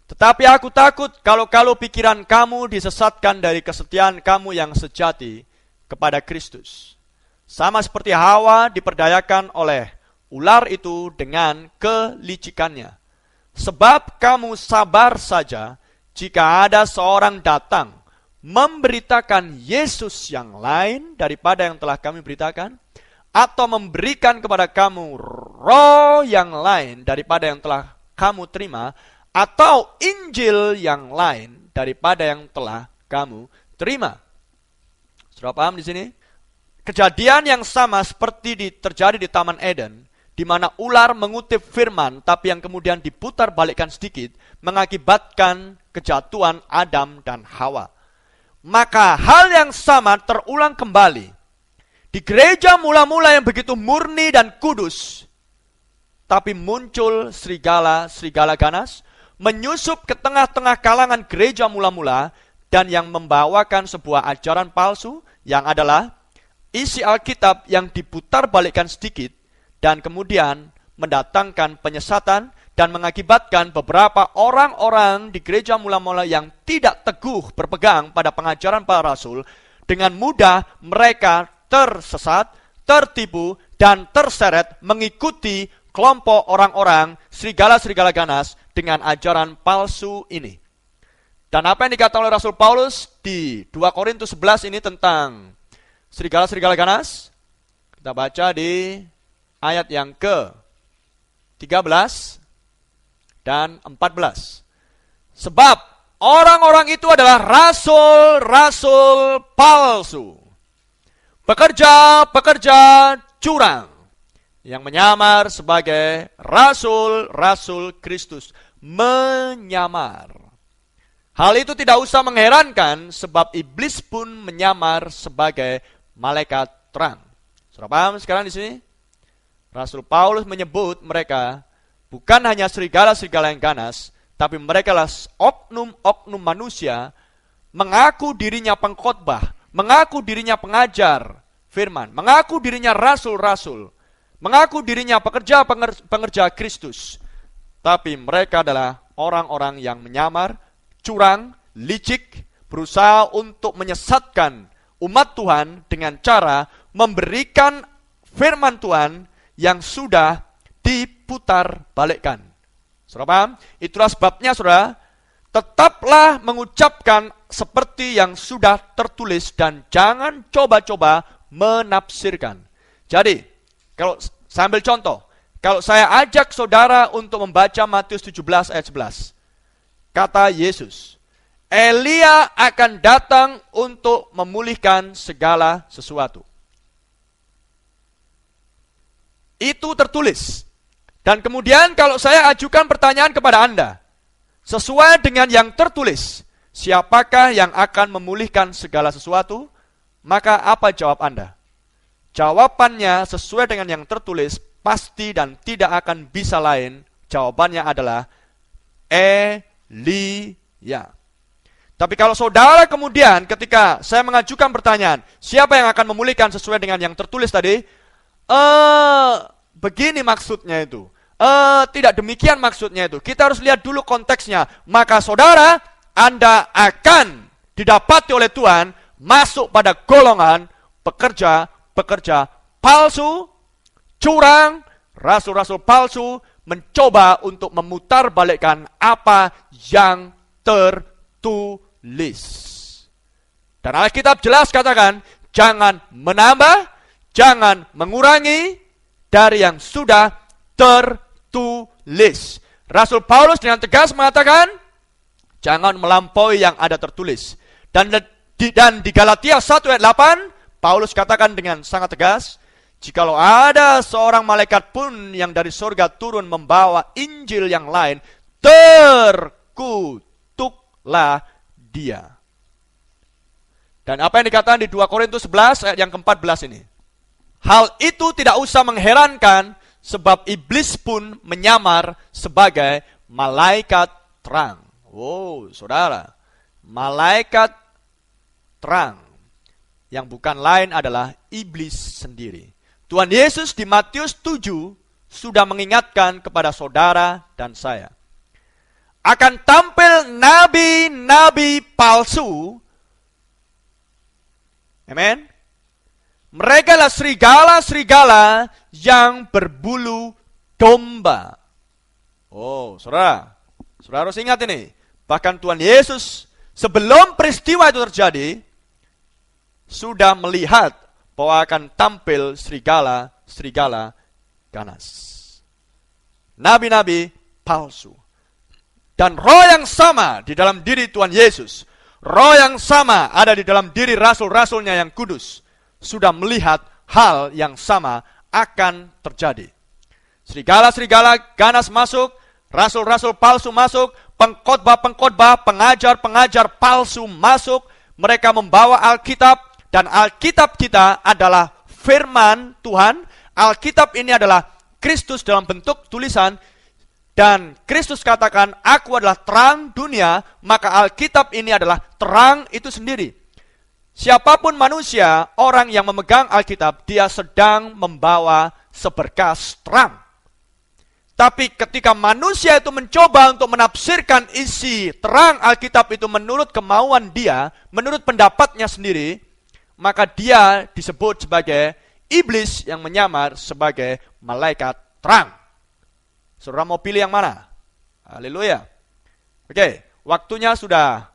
Tetapi aku takut kalau pikiran kamu disesatkan dari kesetiaan kamu yang sejati kepada Kristus. Sama seperti Hawa diperdayakan oleh ular itu dengan kelicikannya. Sebab kamu sabar saja jika ada seorang datang memberitakan Yesus yang lain daripada yang telah kami beritakan, atau memberikan kepada kamu roh yang lain daripada yang telah kamu terima, atau Injil yang lain daripada yang telah kamu terima. Sudah paham di sini? Kejadian yang sama seperti terjadi di Taman Eden, di mana ular mengutip firman, tapi yang kemudian diputar balikkan sedikit, mengakibatkan kejatuhan Adam dan Hawa. Maka hal yang sama terulang kembali di gereja mula-mula yang begitu murni dan kudus, tapi muncul serigala ganas, menyusup ke tengah-tengah kalangan gereja mula-mula, dan yang membawakan sebuah ajaran palsu, yang adalah isi Alkitab yang diputar balikkan sedikit, dan kemudian mendatangkan penyesatan, dan mengakibatkan beberapa orang-orang di gereja mula-mula yang tidak teguh berpegang pada pengajaran para rasul, dengan mudah mereka tersesat, tertipu, dan terseret mengikuti kelompok orang-orang serigala-serigala ganas dengan ajaran palsu ini. Dan apa yang dikatakan oleh Rasul Paulus di 2 Korintus 11 ini tentang serigala-serigala ganas? Kita baca di ayat yang ke-13 dan 14. Sebab orang-orang itu adalah rasul-rasul palsu, pekerja-pekerja curang, yang menyamar sebagai rasul-rasul Kristus. Menyamar. Hal itu tidak usah mengherankan, sebab iblis pun menyamar sebagai malaikat terang. Sudah paham sekarang di sini? Rasul Paulus menyebut mereka bukan hanya serigala-serigala yang ganas, tapi mereka adalah oknum-oknum manusia, mengaku dirinya pengkhotbah, mengaku dirinya pengajar firman, mengaku dirinya rasul-rasul, mengaku dirinya pengerja Kristus, tapi mereka adalah orang-orang yang menyamar, curang, licik, berusaha untuk menyesatkan umat Tuhan dengan cara memberikan firman Tuhan yang sudah diputar balikkan. Saudara paham? Itulah sebabnya saudara, tetaplah mengucapkan seperti yang sudah tertulis dan jangan coba-coba menafsirkan. Jadi, kalau saya ambil contoh, kalau saya ajak saudara untuk membaca Matius 17 ayat 11, kata Yesus, Elia akan datang untuk memulihkan segala sesuatu. Itu tertulis. Dan kemudian kalau saya ajukan pertanyaan kepada Anda, sesuai dengan yang tertulis, siapakah yang akan memulihkan segala sesuatu? Maka apa jawab Anda? Jawabannya sesuai dengan yang tertulis, pasti dan tidak akan bisa lain. Jawabannya adalah Elia. Tapi kalau saudara kemudian ketika saya mengajukan pertanyaan, siapa yang akan memulihkan sesuai dengan yang tertulis tadi? Begini maksudnya itu. Tidak demikian maksudnya itu. Kita harus lihat dulu konteksnya. Maka saudara, Anda akan didapati oleh Tuhan masuk pada golongan pekerja palsu, curang, rasul-rasul palsu, mencoba untuk memutarbalikkan apa yang tertulis. Dan Alkitab jelas katakan, jangan menambah, jangan mengurangi dari yang sudah tertulis. Rasul Paulus dengan tegas mengatakan, jangan melampaui yang ada tertulis. Dan di Galatia 1 ayat 8, Paulus katakan dengan sangat tegas, jikalau ada seorang malaikat pun yang dari surga turun membawa Injil yang lain, terkutuklah dia. Dan apa yang dikatakan di 2 Korintus 11 ayat yang ke-14 ini. Hal itu tidak usah mengherankan, sebab iblis pun menyamar sebagai malaikat terang. Wow, saudara, malaikat terang yang bukan lain adalah iblis sendiri. Tuhan Yesus di Matius 7 sudah mengingatkan kepada saudara dan saya. Akan tampil nabi-nabi palsu. Amen. Mereka adalah serigala-serigala yang berbulu domba. Oh, saudara harus ingat ini. Bahkan Tuhan Yesus sebelum peristiwa itu terjadi, sudah melihat bahwa akan tampil serigala ganas. Nabi-nabi palsu. Dan roh yang sama di dalam diri Tuhan Yesus, roh yang sama ada di dalam diri rasul-rasulnya yang kudus, sudah melihat hal yang sama akan terjadi. Serigala-serigala ganas masuk, rasul-rasul palsu masuk, pengkhotbah-pengkhotbah, pengajar-pengajar palsu masuk, mereka membawa Alkitab, dan Alkitab kita adalah firman Tuhan. Alkitab ini adalah Kristus dalam bentuk tulisan, dan Kristus katakan, aku adalah terang dunia, maka Alkitab ini adalah terang itu sendiri. Siapapun manusia, orang yang memegang Alkitab, dia sedang membawa seberkas terang. Tapi ketika manusia itu mencoba untuk menafsirkan isi terang Alkitab itu menurut kemauan dia, menurut pendapatnya sendiri, maka dia disebut sebagai iblis yang menyamar sebagai malaikat terang. Saudara mau pilih yang mana? Haleluya. Oke, waktunya sudah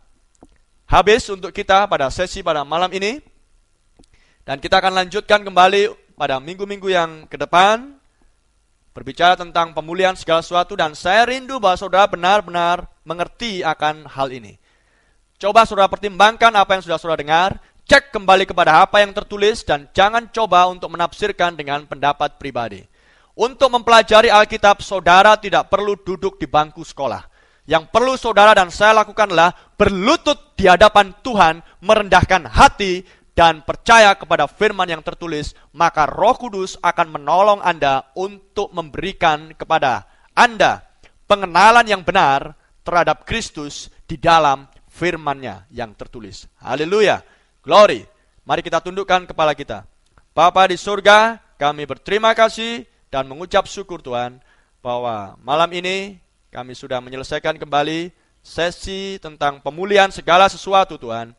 habis untuk kita pada sesi pada malam ini. Dan kita akan lanjutkan kembali pada minggu-minggu yang ke depan, berbicara tentang pemulihan segala sesuatu, dan saya rindu bahwa saudara benar-benar mengerti akan hal ini. Coba saudara pertimbangkan apa yang sudah saudara dengar, cek kembali kepada apa yang tertulis, dan jangan coba untuk menafsirkan dengan pendapat pribadi. Untuk mempelajari Alkitab, saudara tidak perlu duduk di bangku sekolah. Yang perlu saudara dan saya lakukan adalah berlutut di hadapan Tuhan, merendahkan hati, dan percaya kepada firman yang tertulis, maka Roh Kudus akan menolong Anda untuk memberikan kepada Anda pengenalan yang benar terhadap Kristus di dalam firman-Nya yang tertulis. Haleluya. Glory. Mari kita tundukkan kepala kita. Bapa di surga, kami berterima kasih dan mengucap syukur Tuhan, bahwa malam ini kami sudah menyelesaikan kembali sesi tentang pemulihan segala sesuatu Tuhan.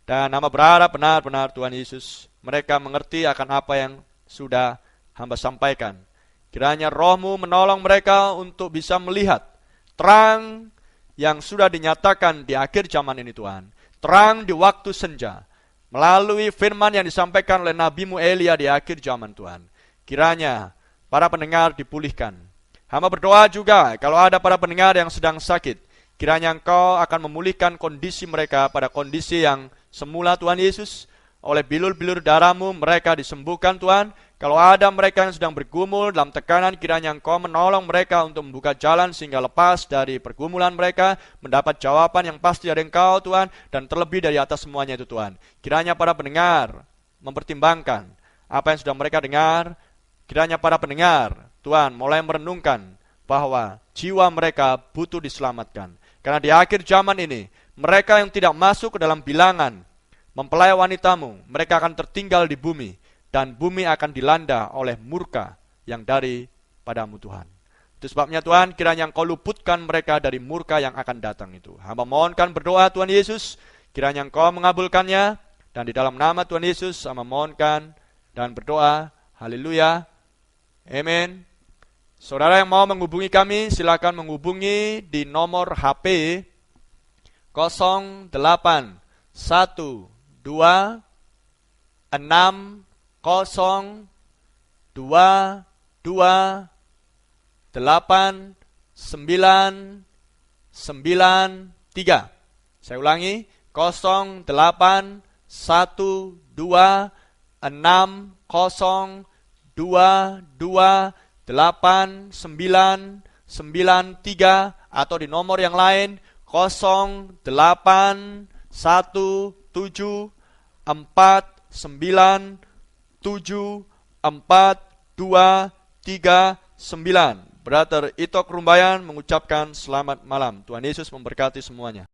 Dan hamba berharap benar-benar Tuhan Yesus, mereka mengerti akan apa yang sudah hamba sampaikan. Kiranya Roh-Mu menolong mereka untuk bisa melihat terang yang sudah dinyatakan di akhir zaman ini Tuhan. Terang di waktu senja, melalui firman yang disampaikan oleh Nabi-Mu Elia di akhir zaman Tuhan. Kiranya para pendengar dipulihkan. Hamba berdoa juga kalau ada para pendengar yang sedang sakit, kiranya Engkau akan memulihkan kondisi mereka pada kondisi yang semula Tuhan Yesus. Oleh bilur-bilur darah-Mu mereka disembuhkan Tuhan. Kalau ada mereka yang sedang bergumul dalam tekanan, kiranya Engkau menolong mereka untuk membuka jalan sehingga lepas dari pergumulan mereka, mendapat jawaban yang pasti dari Engkau Tuhan, dan terlebih dari atas semuanya itu Tuhan. Kiranya para pendengar mempertimbangkan apa yang sudah mereka dengar, kiranya para pendengar Tuhan mulai merenungkan bahwa jiwa mereka butuh diselamatkan. Karena di akhir zaman ini, mereka yang tidak masuk ke dalam bilangan mempelai wanitamu, mereka akan tertinggal di bumi, dan bumi akan dilanda oleh murka yang daripadamu Tuhan. Itu sebabnya Tuhan, kiranya Engkau luputkan mereka dari murka yang akan datang itu. Hamba mohonkan berdoa Tuhan Yesus, kiranya Engkau mengabulkannya, dan di dalam nama Tuhan Yesus hamba mohonkan dan berdoa. Haleluya. Amin. Saudara yang mau menghubungi kami, silakan menghubungi di nomor HP 0812 6022993. Saya ulangi, 08122993 atau di nomor yang lain 0817497239. Brother Itok Rumbayan mengucapkan selamat malam. Tuhan Yesus memberkati semuanya.